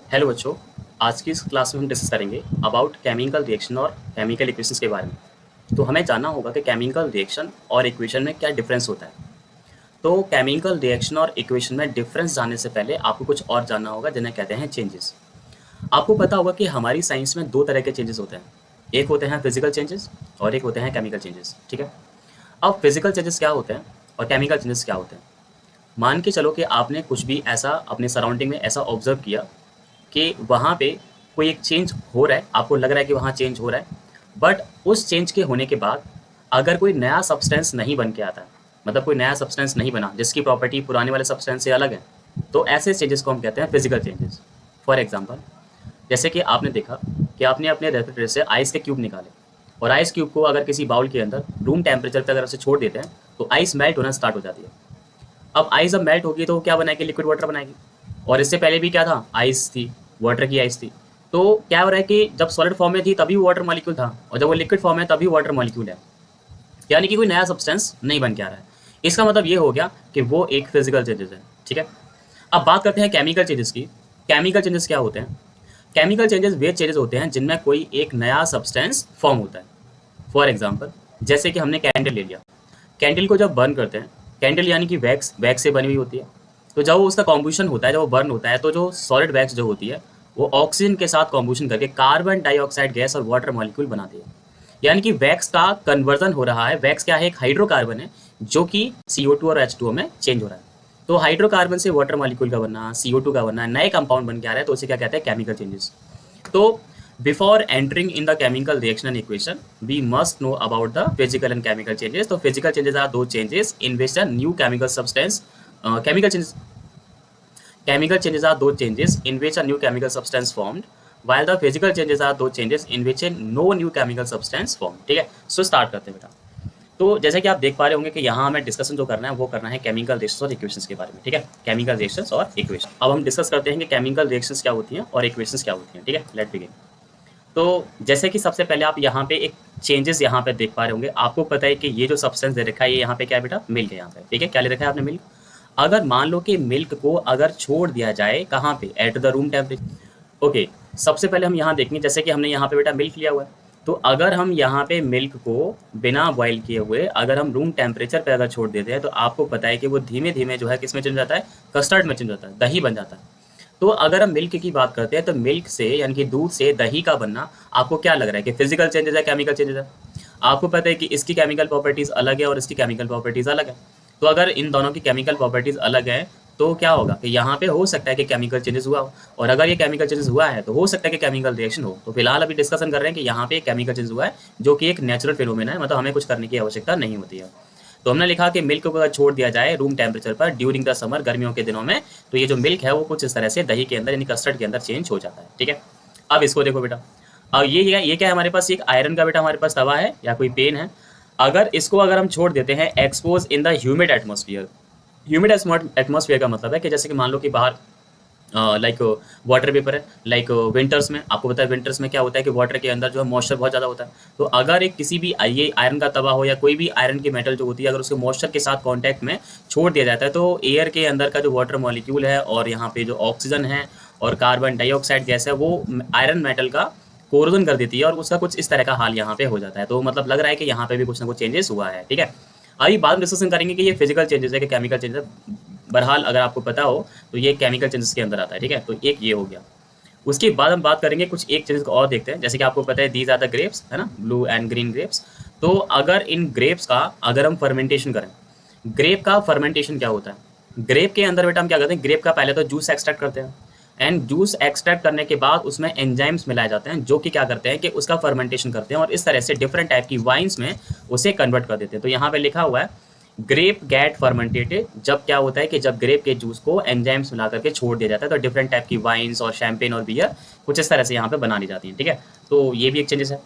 Hello बच्चों। आज की इस क्लास में हम डिस्कस करेंगे अबाउट केमिकल रिएक्शन और केमिकल इक्वेशंस के बारे में। तो हमें जानना होगा कि केमिकल रिएक्शन और इक्वेशन में क्या डिफरेंस होता है। तो केमिकल रिएक्शन और इक्वेशन में डिफरेंस जानने से पहले आपको कुछ और जानना होगा जिन्हें कहते हैं चेंजेस। आपको पता होगा कि हमारी साइंस में दो तरह के चेंजेस होते हैं। एक होते हैं फिजिकल चेंजेस और एक होते हैं केमिकल चेंजेस। ठीक है। अब फिजिकल चेंजेस क्या होते हैं और केमिकल चेंजेस क्या होते हैं। मान के चलो कि आपने कुछ भी ऐसा अपने सराउंडिंग में ऐसा ऑब्जर्व किया कि वहाँ पे कोई एक चेंज हो रहा है, आपको लग रहा है कि वहाँ चेंज हो रहा है, बट उस चेंज के होने के बाद अगर कोई नया सब्सटेंस नहीं बन के आता है, मतलब कोई नया सब्सटेंस नहीं बना जिसकी प्रॉपर्टी पुराने वाले सब्सटेंस से अलग है, तो ऐसे चेंजेस को हम कहते हैं फिजिकल चेंजेस। फॉर एग्जाम्पल, जैसे कि आपने देखा कि आपने अपने रेफ्रिजरेटर से आइस के क्यूब निकाले और आइस क्यूब को अगर किसी बाउल के अंदर रूम टेम्परेचर पर अगर उसे छोड़ देते हैं तो आइस मेल्ट होना स्टार्ट हो जाती है। अब आइस जब मेल्ट होगी तो वो क्या बनाएगी? लिक्विड वाटर बनाएगी। और इससे पहले भी क्या था? आइस थी, वाटर की आइस थी। तो क्या हो रहा है कि जब सॉलिड फॉर्म में थी तभी वो वाटर मॉलिक्यूल था और जब वो लिक्विड फॉर्म में तभी वाटर मॉलिक्यूल है। यानी कि कोई नया सब्सटेंस नहीं बन के आ रहा है। इसका मतलब ये हो गया कि वो एक फिजिकल चेंजेस है। ठीक है। अब बात करते हैं केमिकल चेंजेस की। केमिकल चेंजेस क्या होते हैं? केमिकल चेंजेस वे चेंजेस होते हैं जिनमें कोई एक नया सब्सटेंस फॉर्म होता है। फॉर एग्जाम्पल, जैसे कि हमने कैंडल ले लिया। कैंडल को जब बर्न करते हैं, कैंडल यानी कि वैक्स, वैक्स से बनी हुई होती है। तो जब वो उसका कॉम्बुशन होता है, जब वो बर्न होता है, तो जो सॉलिड वैक्स जो होती है वो ऑक्सीजन के साथ कॉम्बुशन करके कार्बन डाइऑक्साइड गैस और वाटर मॉलिक्यूल बनाती है। यानी कि वैक्स का कन्वर्जन हो रहा है। वैक्स क्या है? एक हाइड्रोकार्बन है जो कि CO2 और H2O में चेंज हो रहा है। तो हाइड्रोकार्बन से वाटर मॉलिक्यूल का बनना, CO2 का बनना, नए कंपाउंड बन के आ रहा है, तो उसे क्या कहते हैं? Chemical changes. तो before entering in the chemical reaction and equation, we must know about the physical and chemical changes. So physical changes are those changes in which a new chemical substance, chemical changes are those changes in which a new chemical substance formed, while the physical changes are those changes in which a no new chemical substance formed. ठीक है। So start करते हैं बेटा। तो जैसे कि आप देख पा रहे होंगे कि यहाँ हमें डिस्कशन जो करना है वो करना है केमिकल रिएक्शंस और इक्वेशंस के बारे में। ठीक है। केमिकल रिएक्शंस और इक्वेशन। अब हम डिस्कस करते हैं कि केमिकल रिएक्शंस क्या होती हैं और इक्वेशंस क्या होती हैं। ठीक है। Let begin. तो जैसे कि सबसे पहले आप यहाँ पे एक चेंजेस यहाँ पे देख पा रहे होंगे। आपको पता है कि ये जो सब्सटेंस दे रखा है ये यहाँ पे क्या है बेटा? मिल्क है यहाँ पे। ठीक है। क्या ले रखा है आपने? मिल्क। अगर मान लो कि मिल्क को अगर छोड़ दिया जाए कहाँ पे? At the room temperature. Okay. सबसे पहले हम यहाँ देखेंगे, जैसे कि हमने यहाँ पे बेटा मिल्क लिया हुआ है, तो अगर हम यहाँ पे मिल्क को बिना बॉयल किए हुए अगर हम रूम टेम्परेचर पे अगर छोड़ देते हैं तो आपको पता है कि वो धीमे धीमे जो है किस में चेंज जाता है? कस्टर्ड में चेंज होता है, दही बन जाता है। तो अगर हम मिल्क की बात करते हैं तो मिल्क से यानी कि दूध से दही का बनना आपको क्या लग रहा है कि फिजिकल चेंजेस है, केमिकल चेंजेस है? आपको पता है कि इसकी केमिकल प्रॉपर्टीज अलग है और इसकी केमिकल प्रॉपर्टीज अलग है। तो अगर इन दोनों की केमिकल प्रॉपर्टीज अलग है तो क्या होगा कि यहाँ पे हो सकता है कि केमिकल चेंजेस हुआ हो, और अगर ये केमिकल चेंजेस हुआ है तो हो सकता है कि केमिकल रिएक्शन हो। तो फिलहाल अभी डिस्कशन कर रहे हैं कि यहाँ पे केमिकल चेंजेस हुआ है जो कि एक नेचुरल फिनोमेना है, मतलब हमें कुछ करने की आवश्यकता नहीं होती है। तो हमने लिखा कि मिल्क को अगर छोड़ दिया जाए रूम टेम्परेचर पर ड्यूरिंग द समर, गर्मियों के दिनों में, तो ये जो मिल्क है वो कुछ इस तरह से दही के अंदर यानी कस्टर्ड के अंदर चेंज हो जाता है। ठीक है। अब इसको देखो बेटा। अब ये क्या है हमारे पास? एक आयरन का बेटा हमारे पास तवा है या कोई पेन है। अगर इसको अगर हम छोड़ देते हैं expose in the humid atmosphere. Humid atmosphere का मतलब है कि जैसे कि मान लो कि बाहर लाइक वाटर वेपर है, लाइक विंटर्स में आपको पता है विंटर्स में क्या होता है कि वाटर के अंदर जो है मॉइस्चर बहुत ज़्यादा होता है। तो अगर एक किसी भी ये आयरन का तवा हो या कोई भी आयरन की मेटल जो होती है अगर उसके मॉइस्चर के साथ कांटेक्ट में छोड़ दिया जाता है तो एयर के अंदर का जो वाटर मॉलिक्यूल है और यहाँ पे जो ऑक्सीजन है और कार्बन डाइऑक्साइड गैस है वो आयरन मेटल का कोरोजन कर देती है और उसका कुछ इस तरह का हाल यहाँ पे हो जाता है। तो मतलब लग रहा है कि यहाँ पे भी कुछ ना कुछ चेंजेस हुआ है। ठीक है। अभी बाद में डिस्कशन करेंगे कि ये फिजिकल चेंजेस है कि केमिकल चेंजेस है। बहरहाल अगर आपको पता हो तो ये केमिकल चेंजेस के अंदर आता है। ठीक है। तो एक ये हो गया। उसके बाद हम बात करेंगे कुछ एक चेंजेस को और देखते हैं। जैसे कि आपको पता है दीज आर द ग्रेप्स, है ना, ब्लू एंड ग्रीन ग्रेप्स। तो अगर इन ग्रेप्स का अगर हम फर्मेंटेशन करें, ग्रेप का फर्मेंटेशन क्या होता है? ग्रेप के अंदर बेटा हम क्या करते हैं? ग्रेप का पहले तो जूस एक्सट्रैक्ट करते हैं एंड जूस एक्सट्रैक्ट करने के बाद उसमें एंजाइम्स मिलाए जाते हैं जो कि क्या करते हैं कि उसका फर्मेंटेशन करते हैं और इस तरह से डिफरेंट टाइप की वाइन्स में उसे कन्वर्ट कर देते हैं। तो यहाँ पे लिखा हुआ है ग्रेप गेट फर्मेंटेटेड। जब क्या होता है कि जब ग्रेप के जूस को एंजाइम्स मिला करके छोड़ दिया जाता है तो डिफरेंट टाइप की वाइन्स और शैंपेन और बियर कुछ इस तरह से यहाँ पे बना ली जाती हैं। ठीक है। तो ये भी एक चेंजेस है।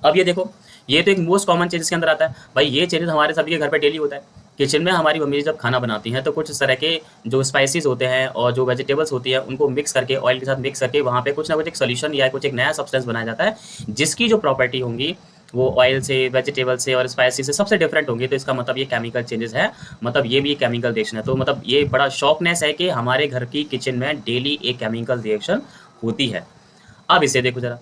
अब ये देखो, ये तो एक मोस्ट कॉमन चेंजेस के अंदर आता है भाई। ये चेंजेस हमारे सभी के घर पे डेली होता है। किचन में हमारी मम्मी जब खाना बनाती हैं तो कुछ इस तरह के जो स्पाइसेस होते हैं और जो वेजिटेबल्स होती है उनको मिक्स करके ऑयल के साथ मिक्स करके वहाँ पे कुछ ना कुछ एक सोल्यूशन या कुछ एक नया सब्सटेंस बनाया जाता है जिसकी जो प्रॉपर्टी होंगी वो ऑयल से, वेजिटेबल से और स्पाइसी से सबसे डिफरेंट होंगे, तो इसका मतलब ये केमिकल चेंजेस है, मतलब ये भी केमिकल रिएक्शन है। तो मतलब ये बड़ा शॉकनेस है कि हमारे घर की किचन में डेली एक केमिकल रिएक्शन होती है। अब इसे देखो जरा,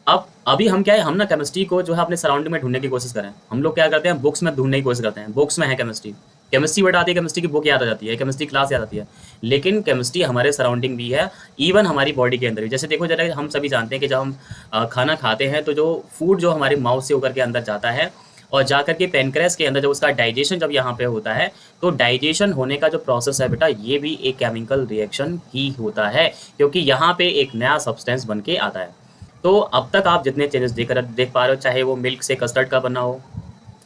अब अभी हम क्या है, हम ना केमिस्ट्री को जो है अपने सराउंडिंग में ढूंढने की कोशिश करें। हम लोग क्या करते हैं, बुक्स में ढूंढने की कोशिश करते हैं, बुक्स में है केमिस्ट्री, केमिस्ट्री वर्ड आती है, केमिस्ट्री की बुक याद आ जाती है, केमिस्ट्री क्लास याद आती है, लेकिन केमिस्ट्री हमारे सराउंडिंग भी है, इवन हमारी बॉडी के अंदर भी। जैसे देखो जरा, हम सभी जानते हैं कि जब हम खाना खाते हैं तो जो फूड जो हमारे माउथ से होकर के अंदर जाता है और जाकर के पेनक्रेस के अंदर जब उसका डाइजेशन जब यहाँ पे होता है, तो डाइजेशन होने का जो प्रोसेस है बेटा, ये भी एक केमिकल रिएक्शन ही होता है, क्योंकि यहाँ पे एक नया सब्सटेंस बन के आता है। तो अब तक आप जितने चेंजेस देख पा रहे हो, चाहे वो मिल्क से कस्टर्ड का बनना हो,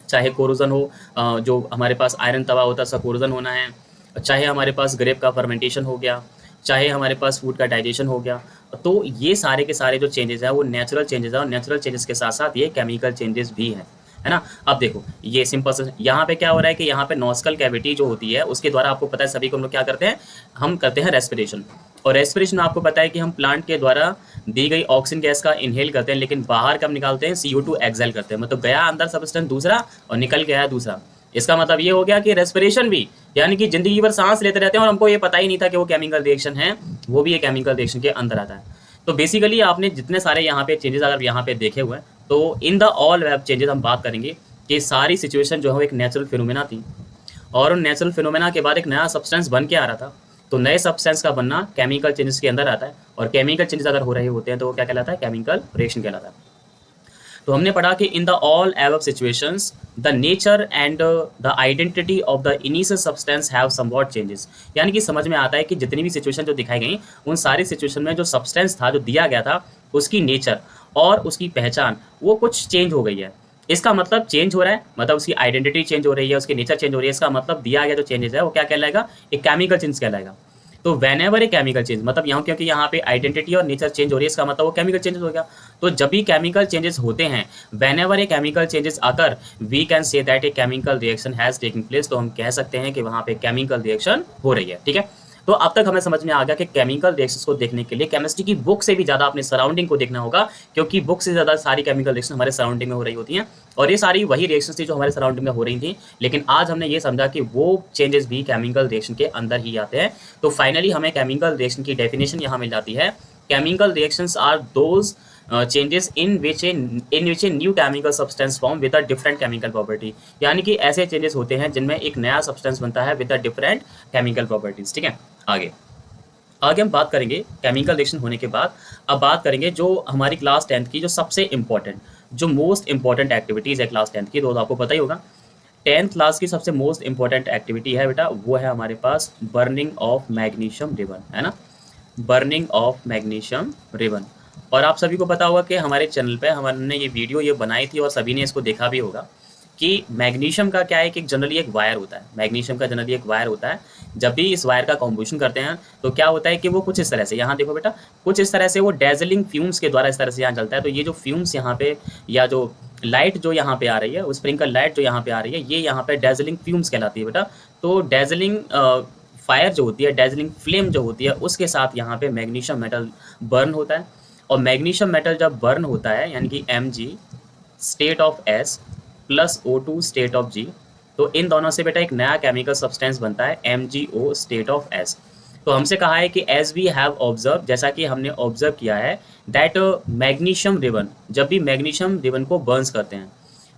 चाहे कोरोजन हो, जो हमारे पास आयरन तवा होता है उसका कोरोजन होना है, चाहे हमारे पास ग्रेप का फर्मेंटेशन हो गया, चाहे हमारे पास फूड का डाइजेशन हो गया, तो ये सारे के सारे जो चेंजेस हैं वो नेचुरल चेंजेस है, और नेचुरल चेंजेस के साथ साथ ये केमिकल चेंजेस भी हैं, है ना। अब देखो ये सिंपल से यहाँ पे क्या हो रहा है कि यहाँ पे नॉस्कल कैविटी जो होती है उसके द्वारा, आपको पता है सभी को हम लोग क्या करते हैं, हम करते हैं रेस्पिरेशन। और रेस्पिरेशन आपको पता है कि हम प्लांट के द्वारा दी गई ऑक्सीजन गैस का इनहेल करते हैं, लेकिन बाहर कब निकालते हैं, CO2 एक्सेल करते हैं, मतलब गया अंदर सब्सटेंस दूसरा और निकल गया है दूसरा। इसका मतलब ये हो गया कि रेस्पिरेशन भी, यानी कि जिंदगी भर सांस लेते रहते हैं और हमको ये पता ही नहीं था कि वो केमिकल रिएक्शन है, वो भी एक केमिकल रिएक्शन के अंदर आता है। तो बेसिकली आपने जितने सारे यहाँ पे चेंजेस अगर यहाँ पे देखे हुए हैं, तो in the all web changes हम बात करेंगे कि सारी सिचुएशन जो है वो एक नेचुरल फिनोमेना थी, और उन नेचुरल फिनोमेना के बाद एक नया सब्सटेंस बन के आ रहा था। तो नए सब्सटेंस का बनना केमिकल चेंजेस के अंदर आता है, और केमिकल चेंजेस अगर हो रहे होते हैं तो वो क्या कहलाता है, केमिकल रिएक्शन कहलाता है। तो हमने पढ़ा कि in the all above situations the nature and the identity of the initial substance have somewhat changes, यानी कि समझ में आता है कि जितनी भी सिचुएशन जो दिखाई गई, उन सारी सिचुएशन में जो सब्सटेंस था, जो दिया गया था, उसकी नेचर और उसकी पहचान वो कुछ चेंज हो गई है। इसका मतलब चेंज हो रहा है, मतलब उसकी आइडेंटिटी चेंज हो रही है, उसकी नेचर चेंज हो रही है, इसका मतलब दिया गया जो चेंजेस है वो क्या कहलाएगा, एक केमिकल चेंज कहलाएगा। तो when ever a chemical change, मतलब यहाँ क्योंकि यहाँ पे आइडेंटिटी और नेचर चेंज हो रही है, इसका मतलब वो केमिकल चेंजेस हो गया। तो जब भी केमिकल चेंजेस होते हैं, whenever a chemical changes आकर, we can say that a chemical reaction has taking place, तो हम कह सकते हैं कि वहाँ पे केमिकल रिएक्शन हो रही है, ठीक है। तो अब तक हमें समझ में आ गया कि केमिकल रिएक्शंस को देखने के लिए केमिस्ट्री की बुक से भी ज़्यादा अपने सराउंडिंग को देखना होगा, क्योंकि बुक से ज़्यादा सारी केमिकल रिएक्शन हमारे सराउंडिंग में हो रही होती हैं, और ये सारी वही रिएक्शंस थी जो हमारे सराउंडिंग में हो रही थी। लेकिन आज हमने ये समझा कि वो चेंजेस भी केमिकल रिएक्शन के अंदर ही आते हैं। तो फाइनली हमें केमिकल रिएक्शन की डेफिनेशन यहाँ मिल जाती है, chemical reactions are those changes in which a new chemical substance form with a different chemical property, यानी कि ऐसे चेंजेस होते हैं जिनमें एक नया सब्सटेंस बनता है with a different chemical properties, ठीक है। आगे हम बात करेंगे केमिकल रिएक्शन होने के बाद। अब बात करेंगे जो हमारी क्लास 10th की जो सबसे इंपॉर्टेंट, जो मोस्ट इंपॉर्टेंट एक्टिविटीज़ है क्लास 10th की, तो आपको पता ही होगा 10th क्लास की सबसे मोस्ट इंपॉर्टेंट एक्टिविटी है बेटा, वो है हमारे पास बर्निंग ऑफ मैग्नीशियम रिबन, है ना, बर्निंग ऑफ मैग्नीशियम रिबन। और आप सभी को पता होगा कि हमारे चैनल पे हमने ये वीडियो ये बनाई थी और सभी ने इसको देखा भी होगा कि मैग्नीशियम का क्या है कि जनरली एक वायर होता है, मैग्नीशियम का जनरली एक वायर होता है। जब भी इस वायर का कॉम्बिनेशन करते हैं तो क्या होता है कि वो कुछ इस तरह से, यहाँ देखो बेटा, कुछ इस तरह से वो डेजलिंग फ्यूम्स के द्वारा इस तरह से यहाँ जलता है। तो ये जो फ्यूम्स यहाँ पे, या जो लाइट जो यहाँ पे आ रही है, वो स्प्रिंकल लाइट जो यहाँ पे आ रही है, ये यहाँ पे डेजलिंग फ्यूम्स कहलाती है बेटा। तो डेजलिंग फायर जो होती है, डेजलिंग फ्लेम जो होती है, उसके साथ यहाँ पे मैग्नीशियम मेटल बर्न होता है। और मैग्नीशियम मेटल जब बर्न होता है, यानी कि Mg state of S plus O2 state of G, तो इन दोनों से बेटा एक नया केमिकल सब्सटेंस बनता है MgO स्टेट ऑफ S। तो हमसे कहा है कि एज वी हैव ऑब्जर्व, जैसा कि हमने ऑब्जर्व किया है, दैट मैग्नीशियम रिबन, जब भी मैग्नीशियम रिबन को बर्न्स करते हैं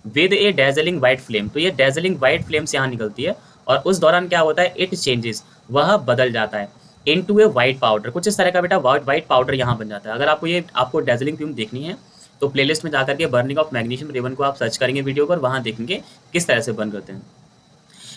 with A dazzling white flame, तो ये डेजलिंग वाइट फ्लेम से यहाँ निकलती है, और उस दौरान क्या होता है, इट चेंजेस, वह बदल जाता है इनटू ए वाइट पाउडर, कुछ इस तरह का बेटा वाइट पाउडर यहाँ बन जाता है। अगर आपको डेजलिंग फ्लेम देखनी है तो प्लेलिस्ट में जाकर के बर्निंग ऑफ मैग्नीशियम रिबन को आप सर्च करेंगे वीडियो पर, वहाँ देखेंगे किस तरह से बर्न करते हैं।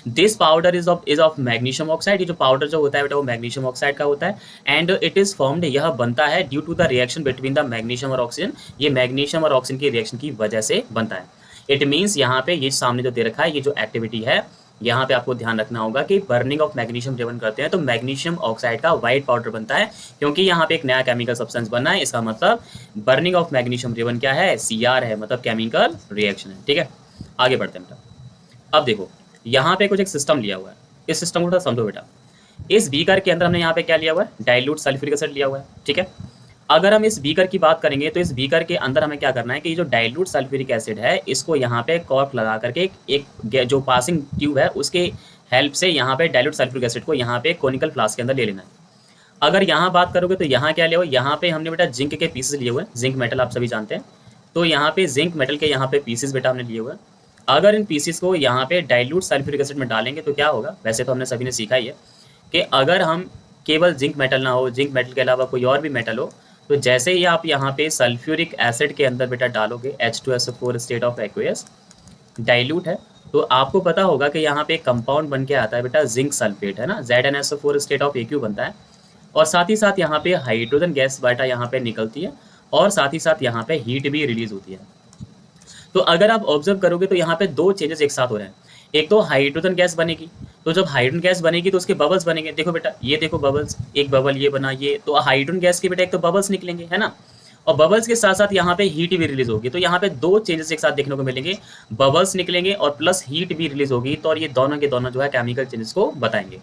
This powder is of magnesium oxide, ये जो पाउडर जो होता है बेटा वो मैग्नीशियम ऑक्साइड का होता है। एंड इट इज फॉर्म्ड, यह बनता है due to the reaction between the magnesium और ऑक्सीजन, ये मैग्नीशियम और ऑक्सीजन की रिएक्शन की वजह से बनता है। इट मीन्स यहाँ पे ये सामने जो दे रखा है, ये जो एक्टिविटी है, यहाँ पे आपको ध्यान रखना होगा कि बर्निंग ऑफ मैग्नीशियम रिबन करते हैं तो मैग्नीशियम ऑक्साइड का व्हाइट पाउडर बनता है, क्योंकि यहाँ पे एक नया केमिकल सब्सटेंस बनना है। इसका मतलब बर्निंग ऑफ मैग्नीशियम रिबन क्या है, Cr है, मतलब केमिकल रिएक्शन है, ठीक है। आगे बढ़ते हैं बेटा। अब देखो यहाँ पे कुछ एक सिस्टम लिया हुआ है, इस सिस्टम को थोड़ा समझो बेटा। इस बीकर के अंदर हमने यहाँ पे क्या लिया हुआ है, डाइल्यूट सल्फ्यूरिक एसिड लिया हुआ है, ठीक है। अगर हम इस बीकर की बात करेंगे तो इस बीकर के अंदर हमें क्या करना है कि जो डाइल्यूट सल्फ्यूरिक एसिड है इसको यहाँ पे कॉर्क लगा करके एक जो पासिंग ट्यूब है उसके हेल्प से यहाँ पे डाइल्यूट सल्फ्यूरिक एसिड को यहाँ पे कोनिकल फ्लास्क के अंदर ले लेना है। अगर यहाँ बात करोगे तो यहाँ क्या लिया हुआ, यहाँ पे हमने बेटा जिंक के पीसेस लिए हुए हैं, जिंक मेटल आप सभी जानते हैं। तो यहाँ पे जिंक मेटल के यहाँ पे पीसेस बेटा हमने लिए हुए हैं। अगर इन पीसेस को यहाँ पे डाइल्यूट सल्फ्यूरिक एसिड में डालेंगे तो क्या होगा, वैसे तो हमने सभी ने सीखा ही है कि अगर हम केवल जिंक मेटल ना हो, जिंक मेटल के अलावा कोई और भी मेटल हो, तो जैसे ही आप यहाँ पे सल्फ्यूरिक एसिड के अंदर बेटा डालोगे H2SO4 state of aqueous dilute है, तो आपको पता होगा कि यहाँ पे एक कंपाउंड बन के आता है बेटा जिंक सल्फेट, है ना, ZnSO4 स्टेट ऑफ AQ बनता है। और साथ ही साथ यहाँ पे हाइड्रोजन गैस बेटा यहाँ पे निकलती है और साथ ही साथ यहाँ पे हीट भी रिलीज होती है। तो अगर आप ऑब्जर्व करोगे तो यहाँ पे दो चेंजेस एक साथ हो रहे हैं। एक तो हाइड्रोजन गैस बनेगी, तो जब हाइड्रोजन गैस बनेगी तो उसके बबल्स बनेंगे। देखो बेटा, ये देखो बबल्स, एक बबल ये बना, ये तो हाइड्रोजन गैस के बेटा एक तो बबल्स निकलेंगे, है ना, और बबल्स के साथ साथ यहाँ पे हीट भी रिलीज होगी। तो यहाँ पे दो चेंजेस एक साथ देखने को मिलेंगे, बबल्स निकलेंगे और प्लस हीट भी रिलीज होगी। तो और ये दोनों के दोनों जो है केमिकल चेंजेस को बताएंगे।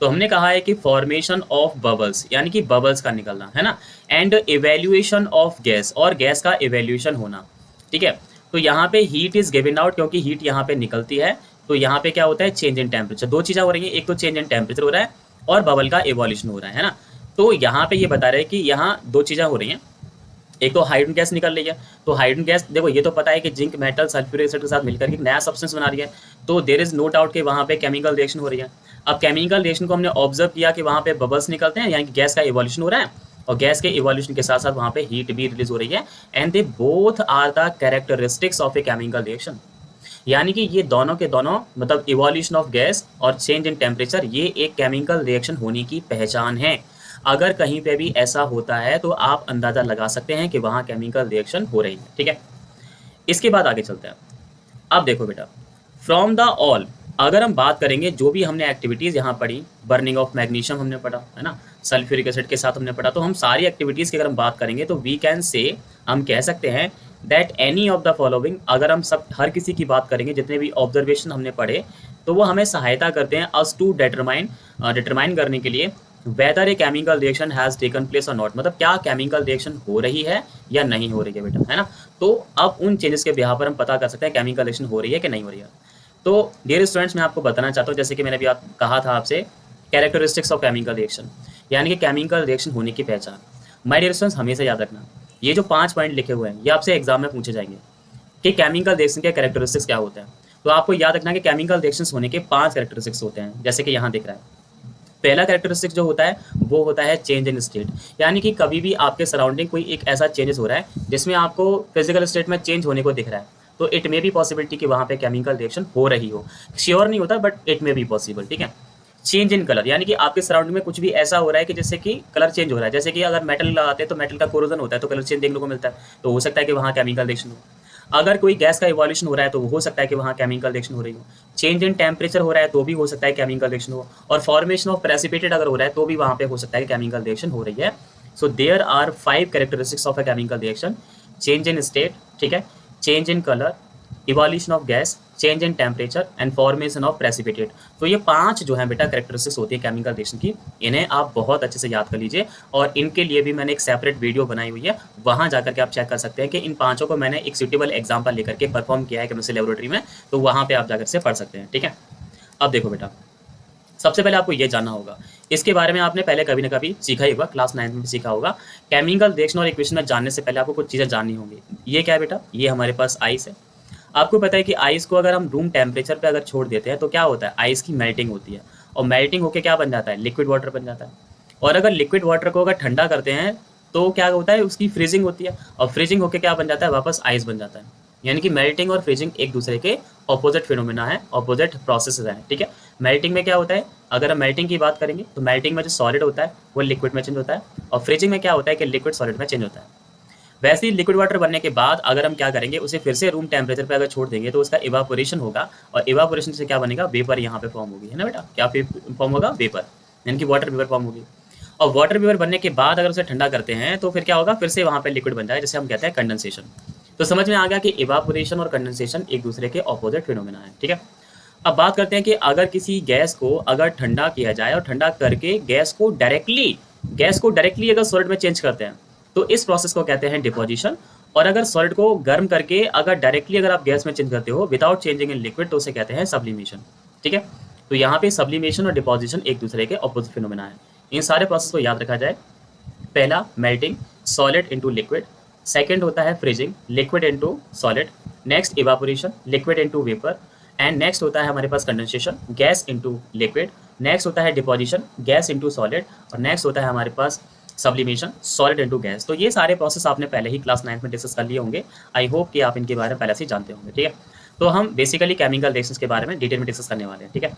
तो हमने कहा है कि फॉर्मेशन ऑफ बबल्स यानी कि बबल्स का निकलना, है ना, एंड इवेल्युएशन ऑफ गैस और गैस का इवेल्युएशन होना, ठीक है। तो यहाँ पे हीट इज गिवन आउट क्योंकि हीट यहाँ पे निकलती है। तो यहाँ पे क्या होता है, चेंज इन टेम्परेचर। दो चीज़ें हो रही हैं, एक तो चेंज इन टेम्परेचर हो रहा है और बबल का इवोल्यूशन हो रहा है ना। तो यहाँ पे ये बता रहे हैं कि यहाँ दो चीज़ें हो रही हैं, एक तो हाइड्रोजन गैस निकल रही है। तो हाइड्रोजन गैस देखो, ये तो पता है कि जिंक मेटल सल्फ्यूरिक एसिड के साथ मिलकर के नया सब्सटेंस बना रही है। तो देयर इज नो डाउट कि वहाँ पे केमिकल रिएक्शन हो रही है। अब केमिकल रिएक्शन को हमने ऑब्जर्व किया कि वहाँ पे बबल्स निकलते हैं, यानी कि गैस का इवोल्यूशन हो रहा है और गैस के इवोल्यूशन के साथ साथ वहाँ पे हीट भी रिलीज हो रही है। And they both are the characteristics of a chemical reaction, यानी कि ये दोनों के दोनों मतलब इवोल्यूशन ऑफ गैस और चेंज इन टेम्परेचर ये एक केमिकल रिएक्शन होने की पहचान है। अगर कहीं पे भी ऐसा होता है तो आप अंदाज़ा लगा सकते हैं कि वहाँ केमिकल रिएक्शन हो रही है, ठीक है। इसके बाद आगे चलते हैं। अब देखो बेटा, फ्रॉम द ऑल अगर हम बात करेंगे जो भी हमने एक्टिविटीज़ यहाँ पढ़ी, बर्निंग ऑफ मैग्नीशियम हमने पढ़ा, है ना, सल्फ्यूरिक एसिड के साथ हमने पढ़ा, तो हम सारी एक्टिविटीज़ की अगर हम बात करेंगे तो वी कैन से, हम कह सकते हैं that any of the following, अगर हम सब हर किसी की बात करेंगे जितने भी ऑब्जर्वेशन हमने पढ़े तो वो हमें सहायता करते हैं अस टू डिटरमाइन करने के लिए whether a chemical reaction has taken place और नॉट, मतलब क्या केमिकल रिएक्शन हो रही है या नहीं हो रही है बेटा, है ना। तो अब उन चेंजेस के बिहार पर हम पता कर सकते हैं केमिकल रिएक्शन हो रही है कि नहीं हो रही है। तो डियर स्टूडेंट्स, मैं आपको बताना चाहता हूँ, जैसे कि मैंने भी कहा था आपसे, कैरेक्टरिस्टिक्स ऑफ केमिकल रिएक्शन यानी कि केमिकल रिएक्शन होने की पहचान। माय डियर स्टूडेंट्स, हमेशा याद रखना, ये जो 5 पॉइंट लिखे हुए हैं ये आपसे एग्जाम में पूछे जाएंगे कि केमिकल रिएक्शन के कैरेक्टरिस्टिक्स क्या होते हैं। तो आपको याद रखना कि केमिकल रिएक्शंस होने के 5 कैरेक्टरिस्टिक्स होते हैं, जैसे कि यहाँ दिख रहा है। पहला कैरेक्टरिस्टिक जो होता है वो होता है चेंज इन स्टेट, यानी कि कभी भी आपके सराउंडिंग कोई एक ऐसा चेंजेस हो रहा है जिसमें आपको फिजिकल स्टेट में चेंज होने को दिख रहा है, तो इट मे बी पॉसिबिलिटी कि वहाँ पे केमिकल रिएक्शन हो रही हो। श्योर नहीं होता but it may be possible, ठीक है। चेंज इन कलर, यानी कि आपके सराउंडिंग में कुछ भी ऐसा हो रहा है कि जैसे कि कलर चेंज हो रहा है, जैसे कि अगर मेटल लगाते हैं तो मेटल का कोरोजन होता है तो कलर चेंज देखने को मिलता है, तो हो सकता है कि वहाँ केमिकल रिएक्शन हो। अगर कोई गैस का इवोल्यूशन हो रहा है तो हो सकता है कि वहाँ केमिकल रिएक्शन हो रही हो। चेंज इन टेम्परेचर हो रहा है तो भी हो सकता है केमिकल रिएक्शन हो, और फॉर्मेशन ऑफ प्रेसिपिटेट अगर हो रहा है तो भी वहाँ पे हो सकता है केमिकल रिएक्शन हो रही है। So there are 5 characteristics of a chemical reaction, change in state, ठीक है, change in colour, evolution of gas, change in temperature and formation of precipitate. तो ये 5 जो है बेटा कैरेक्टरिस्टिक्स होती है केमिकल रिएक्शन की, इन्हें आप बहुत अच्छे से याद कर लीजिए। और इनके लिए भी मैंने एक सेपरेट वीडियो बनाई हुई है, वहाँ जाकर के आप चेक कर सकते हैं कि इन 5 को मैंने एक सूटेबल एग्जाम्पल लेकर के परफॉर्म किया है केमिस्ट्री लेबोरेटरी में, तो वहाँ पर आप जाकर से पढ़ सकते हैं, ठीक है। अब देखो बेटा, सबसे पहले आपको ये जानना होगा, इसके बारे में आपने पहले कभी ना कभी सीखा ही होगा, क्लास 9 में भी सीखा होगा। केमिकल रिएक्शन और इक्वेशन में जानने से पहले आपको कुछ चीज़ें जाननी होंगी। ये क्या है बेटा, ये हमारे पास आइस है। आपको पता है कि आइस को अगर हम रूम टेम्परेचर पे अगर छोड़ देते हैं तो क्या होता है, आइस की मेल्टिंग होती है, और मेल्टिंग होकर क्या बन जाता है, लिक्विड वाटर बन जाता है। और अगर लिक्विड वाटर को अगर ठंडा करते हैं तो क्या होता है, उसकी फ्रीजिंग होती है, और फ्रीजिंग होकर क्या बन जाता है, वापस आइस बन जाता है। यानी कि मेल्टिंग और फ्रीजिंग एक दूसरे के ऑपोजिट फिनोमेना है, ऑपोजिट प्रोसेस है, ठीक है। मेल्टिंग में क्या होता है, अगर हम मेल्टिंग की बात करेंगे तो मेल्टिंग में जो सॉलिड होता है वो लिक्विड में चेंज होता है, और फ्रीजिंग में क्या होता है कि लिक्विड सॉलिड में चेंज होता है। वैसे ही लिक्विड वाटर बनने के बाद अगर हम क्या करेंगे, उसे फिर से रूम टेम्परेचर पे अगर छोड़ देंगे तो उसका इवापोरेशन होगा, और इवापोरेशन से क्या बनेगा, वेपर यहाँ पे फॉर्म होगी, है ना बेटा, क्या फॉर्म होगा, वेपर, यानी कि वाटर वेपर फॉर्म होगी। और वाटर वेपर बनने के बाद अगर उसे ठंडा करते हैं तो फिर क्या होगा, फिर से वहाँ पे लिक्विड बन जाएगा, जिसे हम कहते हैं कंडेंसेशन। तो समझ में आ गया कि इवापोरेशन और कंडेंसेशन एक दूसरे के ऑपोजिट फिनोमेना है, ठीक है। अब बात करते हैं कि अगर किसी गैस को अगर ठंडा किया जाए और ठंडा करके गैस को डायरेक्टली अगर सॉलिड में चेंज करते हैं तो इस प्रोसेस को कहते हैं डिपोजिशन। और अगर सॉलिड को गर्म करके अगर डायरेक्टली अगर आप गैस में चेंज करते हो विदाउट चेंजिंग इन लिक्विड तो उसे कहते हैं सब्लिमेशन। ठीक है, तो यहाँ पे सब्लिमेशन और डिपोजिशन एक दूसरे के ऑपोजिट फिनोमेना है। इन सारे प्रोसेस को याद रखा जाए। पहला melting solid into liquid, second होता है freezing liquid into solid, next evaporation liquid into vapour, and next होता है हमारे पास condensation gas into liquid, next होता है डिपोजिशन गैस इनटू सॉलिड, और नेक्स्ट होता है हमारे पास सब्लिमेशन सॉलिड इनटू गैस। तो ये सारे प्रोसेस आपने पहले ही क्लास 9 में डिस्कस कर लिए होंगे। आई होप कि आप इनके बारे में पहले से जानते होंगे। ठीक है, तो हम बेसिकली केमिकल रिएक्शंस के बारे में डिटेल में डिस्कस करने वाले हैं। ठीक है,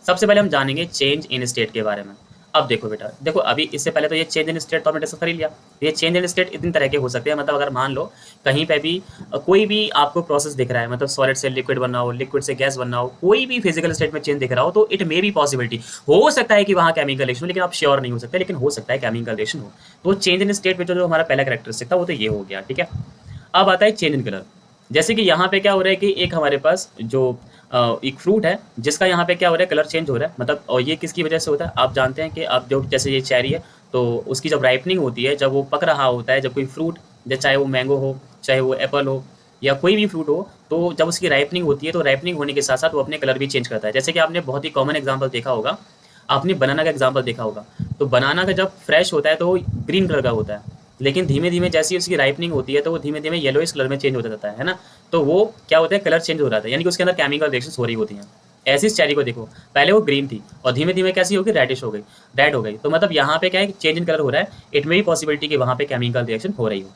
सबसे पहले हम जानेंगे चेंज इन स्टेट के बारे में। अब देखो बेटा, देखो अभी इससे पहले तो ये चेंज इन स्टेट तो हमने डिस्कस कर ही लिया। ये चेंज इन स्टेट इतनी तरह के हो सकते हैं, मतलब अगर मान लो कहीं पे भी कोई भी आपको प्रोसेस दिख रहा है, मतलब सॉलिड से लिक्विड बनना हो, लिक्विड से गैस बनना हो, कोई भी फिजिकल स्टेट में चेंज दिख रहा हो, तो इट मे बी पॉसिबिलिटी हो सकता है कि वहाँ केमिकल रिएक्शन हो, लेकिन आप श्योर नहीं हो सकते, लेकिन हो सकता है केमिकल रिएक्शन हो। तो चेंज इन स्टेट में जो हमारा पहला कैरेक्टरिस्टिक था वो तो ये हो गया। ठीक है, अब आता है चेंज इन कलर। जैसे कि यहाँ पे क्या हो रहा है कि एक हमारे पास जो एक फ्रूट है जिसका यहाँ पे क्या हो रहा है, कलर चेंज हो रहा है, मतलब और ये किसकी वजह से होता है, आप जानते हैं कि आप जो जैसे ये चेरी है तो उसकी जब राइपनिंग होती है, जब वो पक रहा होता है, जब कोई फ्रूट चाहे वो मैंगो हो, चाहे वो एप्पल हो या कोई भी फ्रूट हो, तो जब उसकी राइपनिंग होती है तो राइपनिंग होने के साथ साथ वो अपने कलर भी चेंज करता है। जैसे कि आपने बहुत ही कॉमन एग्जाम्पल देखा होगा, आपने बनाना का एग्जाम्पल देखा होगा। तो बनाना का जब फ्रेश होता है तो वो ग्रीन कलर का होता है, लेकिन धीमे धीमे जैसी उसकी राइपनिंग होती है तो वो धीमे धीमे येलोइश कलर में चेंज होता जाता है ना। तो वो क्या होता है, कलर चेंज हो रहा था, यानी कि उसके अंदर केमिकल रिएक्शंस हो रही होती हैं। ऐसी इस चेरी को देखो, पहले वो ग्रीन थी और धीमे धीमे कैसी होगी, रेडिश हो गई, रेड हो गई। तो मतलब यहाँ पे क्या है, चेंज इन कलर हो रहा है, इट में भी पॉसिबिलिटी कि वहाँ पे केमिकल रिएक्शन हो रही हो।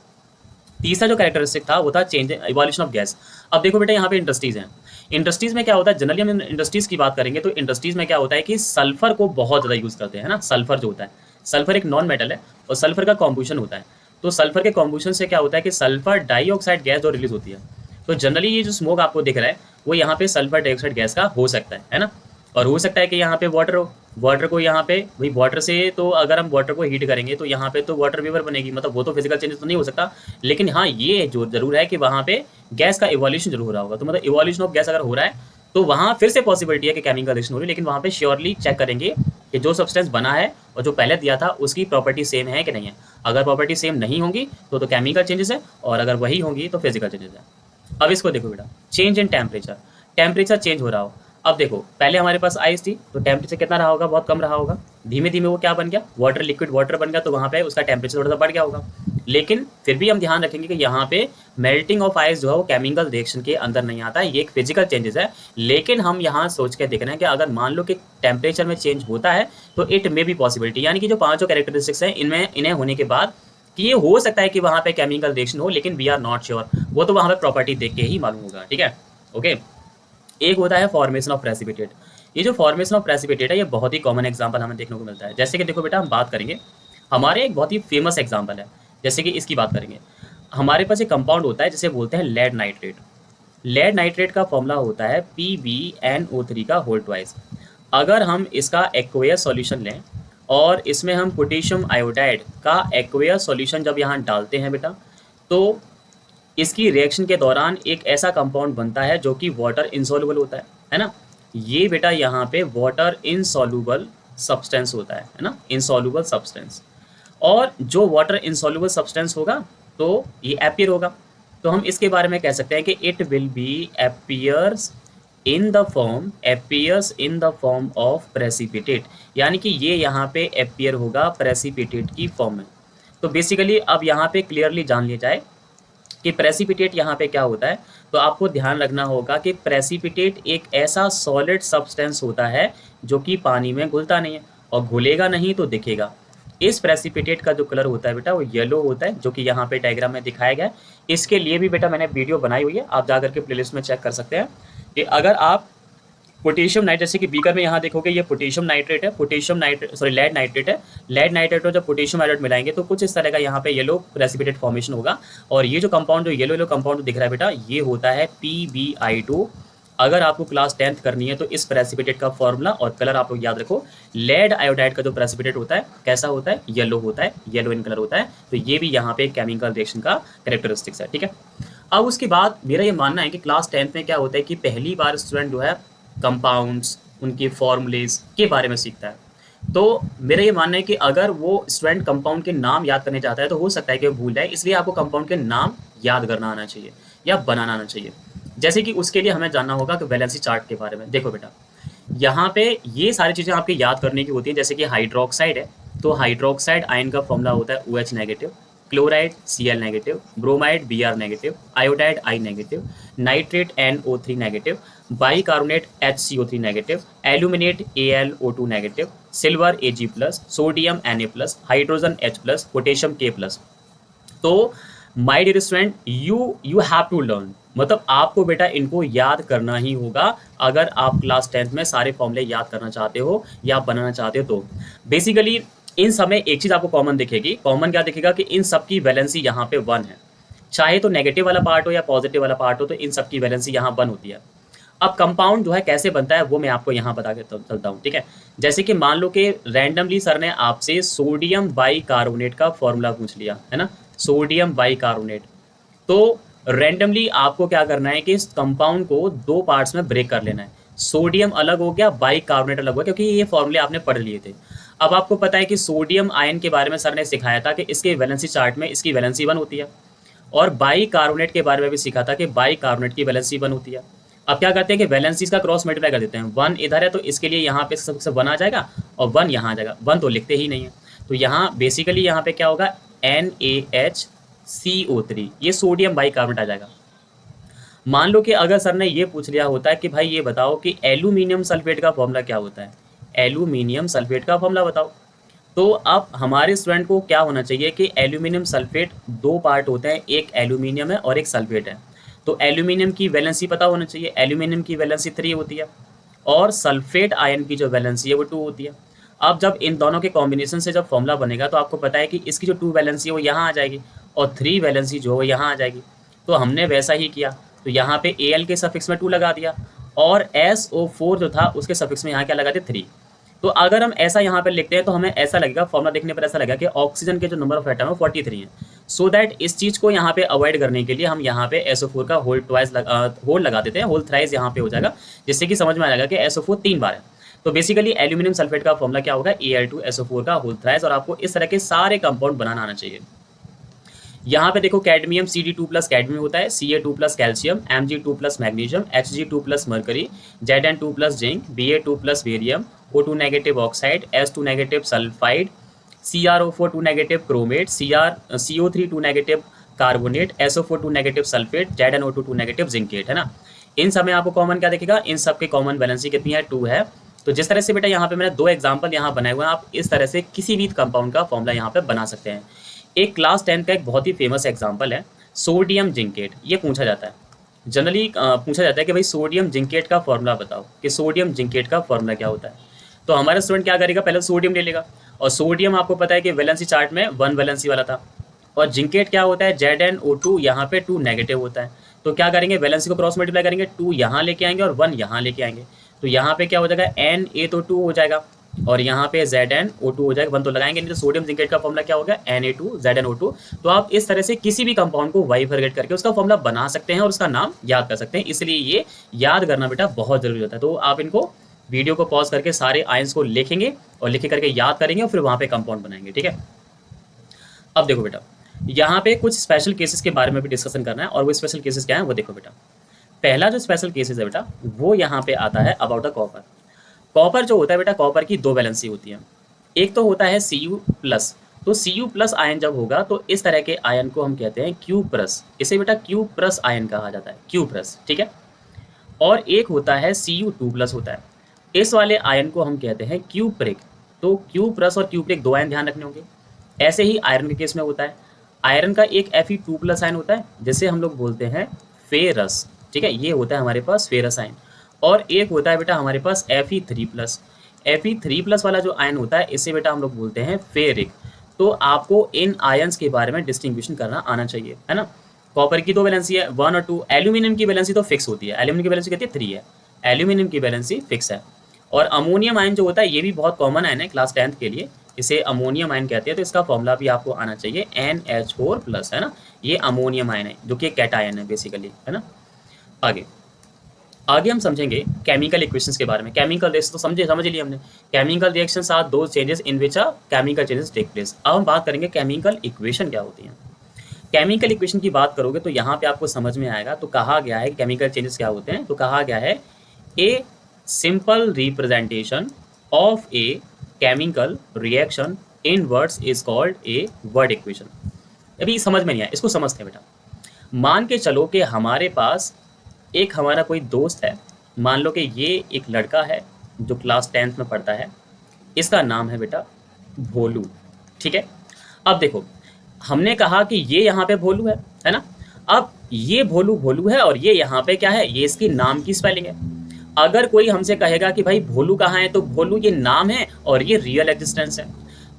तीसरा जो कैरेक्टरिस्टिक था वो था चेंज इवोल्यूशन ऑफ गैस। अब देखो बेटा, यहाँ पे इंडस्ट्रीज हैं। इंडस्ट्रीज में क्या होता है, जनरली हम इंडस्ट्रीज की बात करेंगे तो इंडस्ट्रीज में क्या होता है कि सल्फर को बहुत ज़्यादा यूज़ करते हैं ना। सल्फर जो होता है, सल्फर एक नॉन मेटल है और सल्फर का कॉम्पोजिशन होता है। तो सल्फर के कॉम्पोजिशन से क्या होता है कि सल्फर डाइऑक्साइड गैस जो रिलीज होती है। तो जनरली ये जो स्मोक आपको दिख रहा है वो यहाँ पे सल्फर डाइऑक्साइड गैस का हो सकता है ना। और हो सकता है कि यहाँ पे वाटर हो, वाटर को यहाँ पे भाई वाटर से, तो अगर हम वाटर को हीट करेंगे तो यहाँ पे तो वाटर वेपर बनेगी, मतलब वो तो फिजिकल चेंजेस तो नहीं हो सकता, लेकिन हाँ ये जो जरूर है कि वहाँ पे गैस का इवोल्यूशन जरूर हो रहा होगा। तो मतलब इवोल्यूशन ऑफ गैस अगर हो रहा है तो वहाँ फिर से पॉसिबिलिटी है कि केमिकल रिएक्शन हो रही है, लेकिन वहाँ पे श्योरली चेक करेंगे कि जो सब्सटेंस बना है और जो पहले दिया था उसकी प्रॉपर्टी सेम है कि नहीं है। अगर प्रॉपर्टी सेम नहीं होंगी तो केमिकल चेंजेस है, और अगर वही होंगी तो फिजिकल चेंजेस है। अब इसको देखो बेटा, change in temperature, temperature change हो रहा हो। अब देखो पहले हमारे पास आइस थी तो टेम्परेचर कितना रहा होगा, बहुत कम रहा होगा। धीमे धीमे वो क्या बन गया, वाटर, लिक्विड वाटर बन गया, तो वहाँ पे उसका टेम्परेचर थोड़ा सा बढ़ गया होगा। लेकिन फिर भी हम ध्यान रखेंगे कि यहाँ पे मेल्टिंग ऑफ आइस जो है वो केमिकल रिएक्शन के अंदर नहीं आता है, ये एक फिजिकल चेंजेस है। लेकिन हम यहाँ सोच के देख रहे हैं कि अगर मान लो कि टेम्परेचर में चेंज होता है तो इट मे बी पॉसिबिलिटी, यानी कि जो पांचों कैरेक्टरिस्टिक्स हैं इनमें इन्हें होने के बाद कि ये हो सकता है कि वहाँ पे केमिकल रिएक्शन हो, लेकिन वी आर नॉट श्योर, वो तो वहाँ पे प्रॉपर्टी देख के ही मालूम होगा। ठीक है, ओके। एक होता है फॉर्मेशन ऑफ प्रेसिपिटेट। ये जो फॉर्मेशन ऑफ प्रेसिपिटेट है ये बहुत ही कॉमन एग्जांपल हमें देखने को मिलता है। जैसे कि देखो बेटा, हम बात करेंगे, हमारे एक बहुत ही फेमस एग्जांपल है, जैसे कि इसकी बात करेंगे। हमारे पास एक कंपाउंड होता है जिसे बोलते हैं लेड नाइट्रेट। लेड नाइट्रेट का फॉर्मूला होता है PbNO3 का होल ट्वाइस। अगर हम इसका एक्वेयस सॉल्यूशन लें और इसमें हम पोटेशियम आयोडाइड का एक्वेयस सॉल्यूशन जब यहाँ डालते हैं बेटा, तो इसकी रिएक्शन के दौरान एक ऐसा कंपाउंड बनता है जो कि वाटर इनसॉल्युबल होता है ना। ये बेटा यहाँ पे वाटर इनसॉल्युबल सब्सटेंस होता है ना, इनसॉल्युबल सब्सटेंस। और जो वाटर इनसॉल्युबल सब्सटेंस होगा तो ये अपीयर होगा। तो हम इसके बारे में कह सकते हैं कि it will be appears in the form of precipitate, यानी कि ये यहाँ पे अपीयर होगा प्रेसिपिटेट की फॉर्म में। तो बेसिकली अब यहाँ पे क्लियरली जान लिया जाए कि प्रेसिपिटेट यहाँ पे क्या होता है। तो आपको ध्यान रखना होगा कि प्रेसिपिटेट एक ऐसा सॉलिड सब्सटेंस होता है जो कि पानी में घुलता नहीं है, और घुलेगा नहीं तो दिखेगा। इस प्रेसिपिटेट का जो कलर होता है बेटा वो येलो होता है, जो कि यहाँ पे डायग्राम में दिखाया गया है। इसके लिए भी बेटा मैंने वीडियो बनाई हुई है, आप जाकर के प्लेलिस्ट में चेक कर सकते हैं कि अगर आप पोटेशियम नाइट्रेट, जैसे कि बीकर में यहाँ देखोगे ये पोटेशियम नाइट्रेट है, लेड नाइट्रेट है। लेड नाइट्रेट और जब पोटेशियम नाइट्रेट मिलाएंगे तो कुछ इस तरह का यहाँ पे येलो प्रेसिपिटेट फॉर्मेशन होगा। और ये जो कंपाउंड, जो येलो कंपाउंड दिख रहा है बेटा, ये होता है PbI2। अगर आपको क्लास 10th करनी है तो इस प्रेसिपिटेट का फॉर्मूला और कलर आप लोग याद रखो। लेड आयोडाइड का जो प्रेसिपिटेट होता है कैसा होता है, येलो होता है, येलो इन कलर होता है। तो ये भी यहाँ पे केमिकल रिएक्शन का कैरेक्टरिस्टिक्स है। ठीक है, अब उसके बाद मेरा ये मानना है कि क्लास 10th में क्या होता है कि पहली बार स्टूडेंट जो है कंपाउंड्स, उनके फॉर्मूलेज के बारे में सीखता है। तो मेरा ये मानना है कि अगर वो स्टूडेंट कंपाउंड के नाम याद करने चाहता है तो हो सकता है कि वो भूल जाए, इसलिए आपको कंपाउंड के नाम याद करना आना चाहिए या बनाना आना चाहिए। जैसे कि उसके लिए हमें जानना होगा कि वैलेंसी चार्ट के बारे में। देखो बेटा, यहाँ पे ये सारी चीज़ें आपके याद करने की होती हैं। जैसे कि हाइड्रोक्साइड है, तो हाइड्रोक्साइड आयन का फॉर्मूला होता है OH negative, chloride Cl negative, bromide Br negative, iodide I negative, nitrate NO3 negative, bicarbonate HCO3 negative, aluminate AlO2 negative, silver Ag plus, sodium Na+, hydrogen H+, potassium K+। तो my dear student, you have to learn, मतलब आपको बेटा इनको याद करना ही होगा अगर आप क्लास 10th में सारे फॉर्मूले याद करना चाहते हो या बनाना चाहते हो। तो बेसिकली इन सब में एक चीज़ आपको कॉमन दिखेगी। कॉमन क्या दिखेगा कि इन सब की वैलेंसी यहाँ पे 1 है, चाहे तो नेगेटिव वाला पार्ट हो या पॉजिटिव वाला पार्ट हो, तो इन सब की वैलेंसी यहाँ 1 होती है। अब कंपाउंड जो है कैसे बनता है वो मैं आपको यहाँ बता के चलता हूँ, ठीक है। जैसे कि मान लो कि रैंडमली सर ने आपसे सोडियम बाइकार्बोनेट का फॉर्मूला पूछ लिया है ना, सोडियम बाइकार्बोनेट। तो रैंडमली आपको क्या करना है कि इस कंपाउंड को 2 पार्ट्स में ब्रेक कर लेना है। सोडियम अलग हो गया, बाइकार्बोनेट अलग हो गया, क्योंकि ये फॉर्मूले आपने पढ़ लिए थे। अब आपको पता है कि सोडियम आयन के बारे में सर ने सिखाया था कि इसके वैलेंसी चार्ट में इसकी वैलेंसी 1 होती है, और बाइकार्बोनेट के बारे में भी सीखा था कि बाइकार्बोनेट की वैलेंसी 1 होती है। अब क्या करते हैं कि वैलेंसीज का क्रॉस मल्टीप्लाई कर देते हैं। 1 इधर है तो इसके लिए यहाँ पे सबसे 1 आ जाएगा और 1 यहाँ आ जाएगा। 1 तो लिखते ही नहीं है, तो यहाँ बेसिकली यहाँ पे क्या होगा, NaHCO3, ये सोडियम बाइकार्बोनेट आ जाएगा। मान लो कि अगर सर ने ये पूछ लिया होता है कि भाई ये बताओ कि एल्यूमिनियम सल्फेट का फॉर्मूला क्या होता है, एल्यूमिनियम सल्फेट का फॉर्मूला बताओ। तो अब हमारे स्टूडेंट को क्या होना चाहिए कि एल्यूमिनियम सल्फेट 2 पार्ट होते हैं, एक एल्यूमिनियम है और एक सल्फेट है। तो एल्यूमिनियम की वैलेंसी पता होना चाहिए, एल्यूमिनियम की वैलेंसी 3 होती है और सल्फेट आयन की जो वैलेंसी है वो 2 होती है। अब जब इन दोनों के कॉम्बिनेशन से जब फॉर्मूला बनेगा तो आपको पता है कि इसकी जो 2 वैलेंसी है वो यहाँ आ जाएगी और 3 वैलेंसी जो है वो यहाँ आ जाएगी। तो हमने वैसा ही किया, तो यहाँ पे Al के सफिक्स में 2 लगा दिया और SO4 जो था उसके सफिक्स में यहाँ क्या लगा दिया, 3। तो अगर हम ऐसा यहाँ पे लिखते हैं तो हमें ऐसा लगेगा, फॉर्मूला देखने पर ऐसा लगेगा कि ऑक्सीजन के जो नंबर ऑफ एटम है 43 है। सो दैट इस चीज़ को यहाँ पे अवॉइड करने के लिए हम यहाँ पे SO4 का होल लगा देते हैं, होल थ्राइस यहाँ पे हो जाएगा, जिससे कि समझ में आ जाएगा कि SO4 3 बार है। तो बेसिकली एल्यूमिनियम सल्फेट का फॉर्मूला क्या होगा, Al2SO4 का होल थ्राइस। और आपको इस तरह के सारे कंपाउंड बनाना आना चाहिए। यहाँ पे देखो कैडमियम Cd2+ कैडमियम होता है, Ca2+ calcium, Mg2+ magnesium, Hg2+ mercury, Zn2+ zinc, Ba2+ barium, O2 negative oxide, S2 negative sulphide, CrO4 2 negative chromate, CO3 2 negative carbonate, SO4 2 negative sulphate, ZnO2 2 negative zincate, है ना। इन सब में आपको common क्या दिखेगा, इन सब के कॉमन वैलेंसी कितनी है, 2 है। तो जिस तरह से बेटा यहाँ पे मैंने 2 एग्जाम्पल यहाँ बनाए हुए हैं, आप इस तरह से किसी भी कंपाउंड का फॉर्मूला यहाँ पे बना सकते हैं। एक क्लास 10 का एक बहुत ही फेमस एग्जाम्पल है सोडियम जिंकेट। ये पूछा जाता है जनरली, पूछा जाता है कि भाई सोडियम जिंकेट का फॉर्मूला बताओ कि सोडियम जिंकेट का फॉर्मूला क्या होता है। तो हमारा स्टूडेंट क्या करेगा, पहले सोडियम ले लेगा, और सोडियम आपको पता है कि वैलेंसी चार्ट में 1 वैलेंसी वाला था, और जिंकेट क्या होता है, ZnO2 यहाँ पे 2 नेगेटिव होता है। तो क्या करेंगे, वैलेंसी को क्रॉस मल्टीप्लाई करेंगे, 2 यहाँ लेके आएंगे और 1 यहाँ लेके आएंगे। तो यहाँ पे क्या हो जाएगा, Na तो 2 हो जाएगा और यहाँ पे ZnO2 हो जाएगा, 1 तो लगाएंगे नहीं। तो सोडियम जिंकेट का फॉर्मूला क्या होगा, Na2 ZnO2। तो आप इस तरह से किसी भी कंपाउंड को बाइफरगेट करके उसका फॉर्मूला बना सकते हैं और उसका नाम याद कर सकते हैं। इसलिए ये याद करना बेटा बहुत जरूरी होता है। तो आप इनको वीडियो को पॉज करके सारे आयंस को लिखेंगे और लिख करके याद करेंगे और फिर वहाँ पे कंपाउंड बनाएंगे, ठीक है। अब देखो बेटा, यहाँ पे कुछ स्पेशल केसेस के बारे में भी डिस्कशन करना है, और वो स्पेशल केसेस क्या है वो देखो बेटा। पहला जो स्पेशल केसेस है बेटा वो यहाँ पे आता है अबाउट अ कॉपर। कॉपर जो होता है बेटा, कॉपर की 2 वैलेंसी होती है। एक तो होता है Cu+। तो Cu+ आयन जब होगा तो इस तरह के आयन को हम कहते हैं Q+। इसे बेटा Q+ आयन कहा जाता है, Q+, ठीक है। और एक होता है Cu2+ होता है, इस वाले आयन को हम कहते हैं Q'। तो Q+ और Q' 2 आयन ध्यान रखने होंगे। ऐसे ही आयरन के केस में होता है, आयरन का एक Fe2+ आयन होता है जिसे हम लोग बोलते हैं फेरस, ठीक है। ये होता है हमारे पास फेरस आयन। और एक होता है बेटा हमारे पास Fe3+। Fe3+ वाला जो आयन होता है इसे बेटा हम लोग बोलते हैं फेरिक। तो आपको इन आयन्स के बारे में डिस्टिंग्विशन करना आना चाहिए, है ना। कॉपर की 2 वैलेंसी है, 1 और 2। एल्यूमिनियम की वैलेंसी तो फिक्स होती है, एल्यूमिनियम की वैलेंसी कितनी है, 3 है। एल्यूमिनियम की वैलेंसी फिक्स है। और अमोनियम आयन जो होता है ये भी बहुत कॉमन आयन है क्लास 10th के लिए, इसे अमोनियम आयन कहते हैं। तो इसका फॉर्मूला भी आपको आना चाहिए, NH4+, है ना। ये अमोनियम आयन है जो कि कैटायन है बेसिकली, है ना। आगे आगे हम समझेंगे केमिकल इक्वेशंस के बारे में। केमिकल रिएक्शन तो समझ लिए हमने। Chemical reactions are those changes in which a chemical changes take place. अब हम बात करेंगे केमिकल इक्वेशन क्या होती हैं। केमिकल इक्वेशन की बात करोगे तो यहाँ पे आपको समझ में आएगा। तो कहा गया है केमिकल चेंजेस क्या होते हैं, तो कहा गया है a simple representation of a chemical reaction in words is called a word equation. अभी समझ में नहीं आया, इसको समझते हैं बेटा। मान के चलो कि हमारे पास एक हमारा कोई दोस्त है, मान लो कि ये एक लड़का है जो क्लास 10th में पढ़ता है, इसका नाम है बेटा भोलू, ठीक है। अब देखो हमने कहा कि ये यहाँ पे भोलू है ना। अब ये भोलू भोलू है और ये यहाँ पे क्या है, ये इसकी नाम की स्पेलिंग है। अगर कोई हमसे कहेगा कि भाई भोलू कहाँ है, तो भोलू ये नाम है और ये रियल एग्जिस्टेंस है।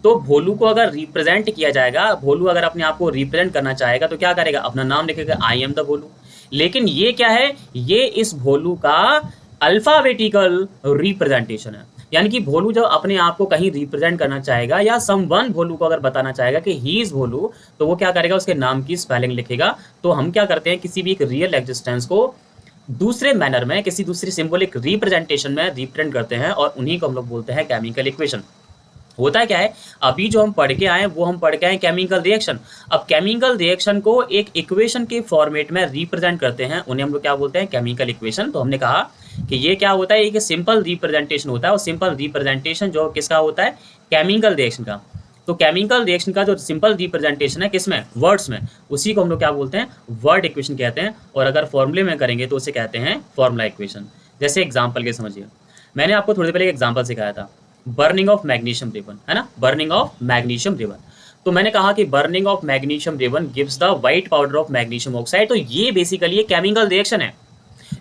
तो भोलू को अगर रिप्रेजेंट किया जाएगा, भोलू अगर अपने आप को रिप्रेजेंट करना चाहेगा तो क्या करेगा, अपना नाम लिखेगा आई एम द भोलू। लेकिन ये क्या है, ये इस भोलू का अल्फाबेटिकल रिप्रेजेंटेशन है। यानी कि भोलू जब अपने आप को कहीं रिप्रेजेंट करना चाहेगा या समवन भोलू को अगर बताना चाहेगा कि ही इज भोलू, तो वो क्या करेगा, उसके नाम की स्पेलिंग लिखेगा। तो हम क्या करते हैं, किसी भी एक रियल एग्जिस्टेंस को दूसरे मैनर में, किसी दूसरी सिंबॉलिक रिप्रेजेंटेशन में रिप्रेजेंट करते हैं और उन्हीं को हम लोग बोलते हैं केमिकल इक्वेशन। होता है क्या है, अभी जो हम पढ़ के आए वो हम पढ़ के आए केमिकल रिएक्शन। अब केमिकल रिएक्शन को एक इक्वेशन के फॉर्मेट में रिप्रेजेंट करते हैं, उन्हें हम लोग क्या बोलते हैं, केमिकल इक्वेशन। तो हमने कहा कि ये क्या होता है, एक सिंपल रिप्रेजेंटेशन होता है और सिंपल रिप्रेजेंटेशन जो किसका होता है, केमिकल रिएक्शन का। तो केमिकल रिएक्शन का जो सिंपल रिप्रेजेंटेशन है किसमें, वर्ड्स में, उसी को हम लोग क्या बोलते हैं, वर्ड इक्वेशन कहते हैं। और अगर फॉर्मूले में करेंगे तो उसे कहते हैं फॉर्मूला इक्वेशन। जैसे एग्जाम्पल के समझिए, मैंने आपको थोड़ी देर पहले एक एग्जाम्पल सिखाया था, बर्निंग ऑफ मैग्नीशियम रिबन, है ना, बर्निंग ऑफ मैग्नीशियम रिबन। तो मैंने कहा कि burning of magnesium ribbon gives the white powder of magnesium oxide. तो ये बेसिकली एक केमिकल रिएक्शन है,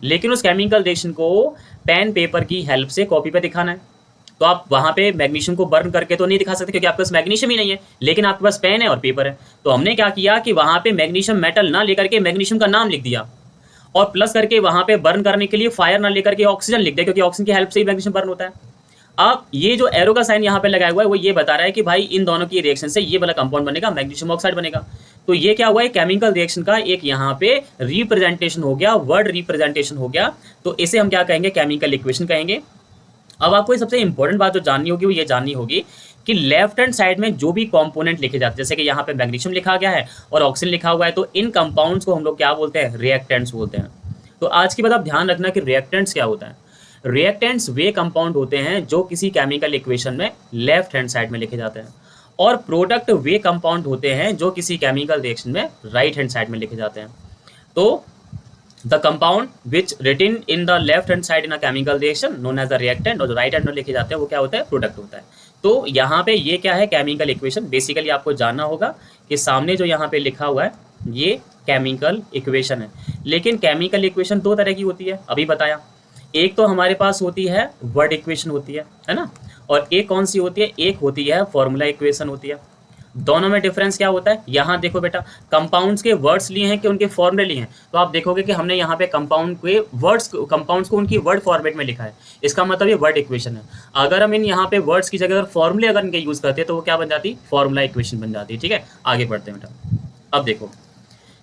लेकिन उस केमिकल रिएक्शन को पेन पेपर की हेल्प से कॉपी पे दिखाना है। तो आप वहां पे मैग्नीशियम को बर्न करके तो नहीं दिखा सकते क्योंकि आपके पास मैग्नीशियम ही नहीं है, लेकिन आपके पास पेन है और पेपर है। तो हमने क्या किया कि वहां पे मैग्नीशियम मेटल ना लेकर के मैग्नीशियम का नाम लिख दिया, और प्लस करके वहां पे बर्न करने के लिए फायर ना लेकर के ऑक्सीजन लिख दिया, क्योंकि ऑक्सीजन की हेल्प से ही मैग्नीशियम बर्न होता है। अब ये जो एरो का साइन यहाँ पे लगाया हुआ है वो ये बता रहा है कि भाई इन दोनों की रिएक्शन से ये वाला कंपाउंड बनेगा, मैग्नीशियम ऑक्साइड बनेगा। तो ये क्या हुआ है, केमिकल रिएक्शन का एक यहाँ पे रिप्रेजेंटेशन हो गया, वर्ड रिप्रेजेंटेशन हो गया। तो इसे हम क्या कहेंगे, केमिकल इक्वेशन कहेंगे। अब आपको सबसे इंपॉर्टेंट बात जो जाननी होगी वो ये जाननी होगी कि लेफ्ट हैंड साइड में जो भी कंपोनेंट लिखे जाते हैं, जैसे कि यहाँ पे मैग्नीशियम लिखा गया है और ऑक्सीजन लिखा हुआ है, तो इन कंपाउंड्स को हम लोग क्या बोलते हैं, रिएक्टेंट्स बोलते हैं। तो आज की बात आप ध्यान रखना कि रिएक्टेंट्स क्या होता है। रिएक्टेंट्स वे कंपाउंड होते हैं जो किसी केमिकल इक्वेशन में लेफ्ट हैंड साइड में लिखे जाते हैं, और प्रोडक्ट वे कंपाउंड होते हैं जो किसी केमिकल रिएक्शन में राइट हैंड साइड में लिखे जाते हैं। तो the compound which written in the left hand side in a chemical reaction known as the reactant, और जो राइट हैंड में लिखे जाते हैं वो क्या होता है, प्रोडक्ट होता है। तो यहाँ पे ये क्या है, केमिकल इक्वेशन। बेसिकली आपको जानना होगा कि सामने जो यहाँ पे लिखा हुआ है ये केमिकल इक्वेशन है। लेकिन केमिकल इक्वेशन दो तरह की होती है, अभी बताया। एक तो हमारे पास होती है वर्ड इक्वेशन होती है ना, और एक कौन सी होती है, एक होती है फॉर्मूला इक्वेशन होती है। दोनों में डिफरेंस क्या होता है, यहाँ देखो बेटा, कंपाउंड्स के वर्ड्स लिए हैं कि उनके फॉर्मूले लिए हैं। तो आप देखोगे कि हमने यहाँ पे कंपाउंड के वर्ड्स, कंपाउंड्स को उनकी वर्ड फॉर्मेट में लिखा है, इसका मतलब ये वर्ड इक्वेशन है। अगर हम इन यहाँ पे वर्ड्स की जगह फॉर्मूले अगर इनके यूज करते हैं तो वो क्या बन जाती, फॉर्मूला इक्वेशन बन जाती है। ठीक है, आगे बढ़ते हैं बेटा। अब देखो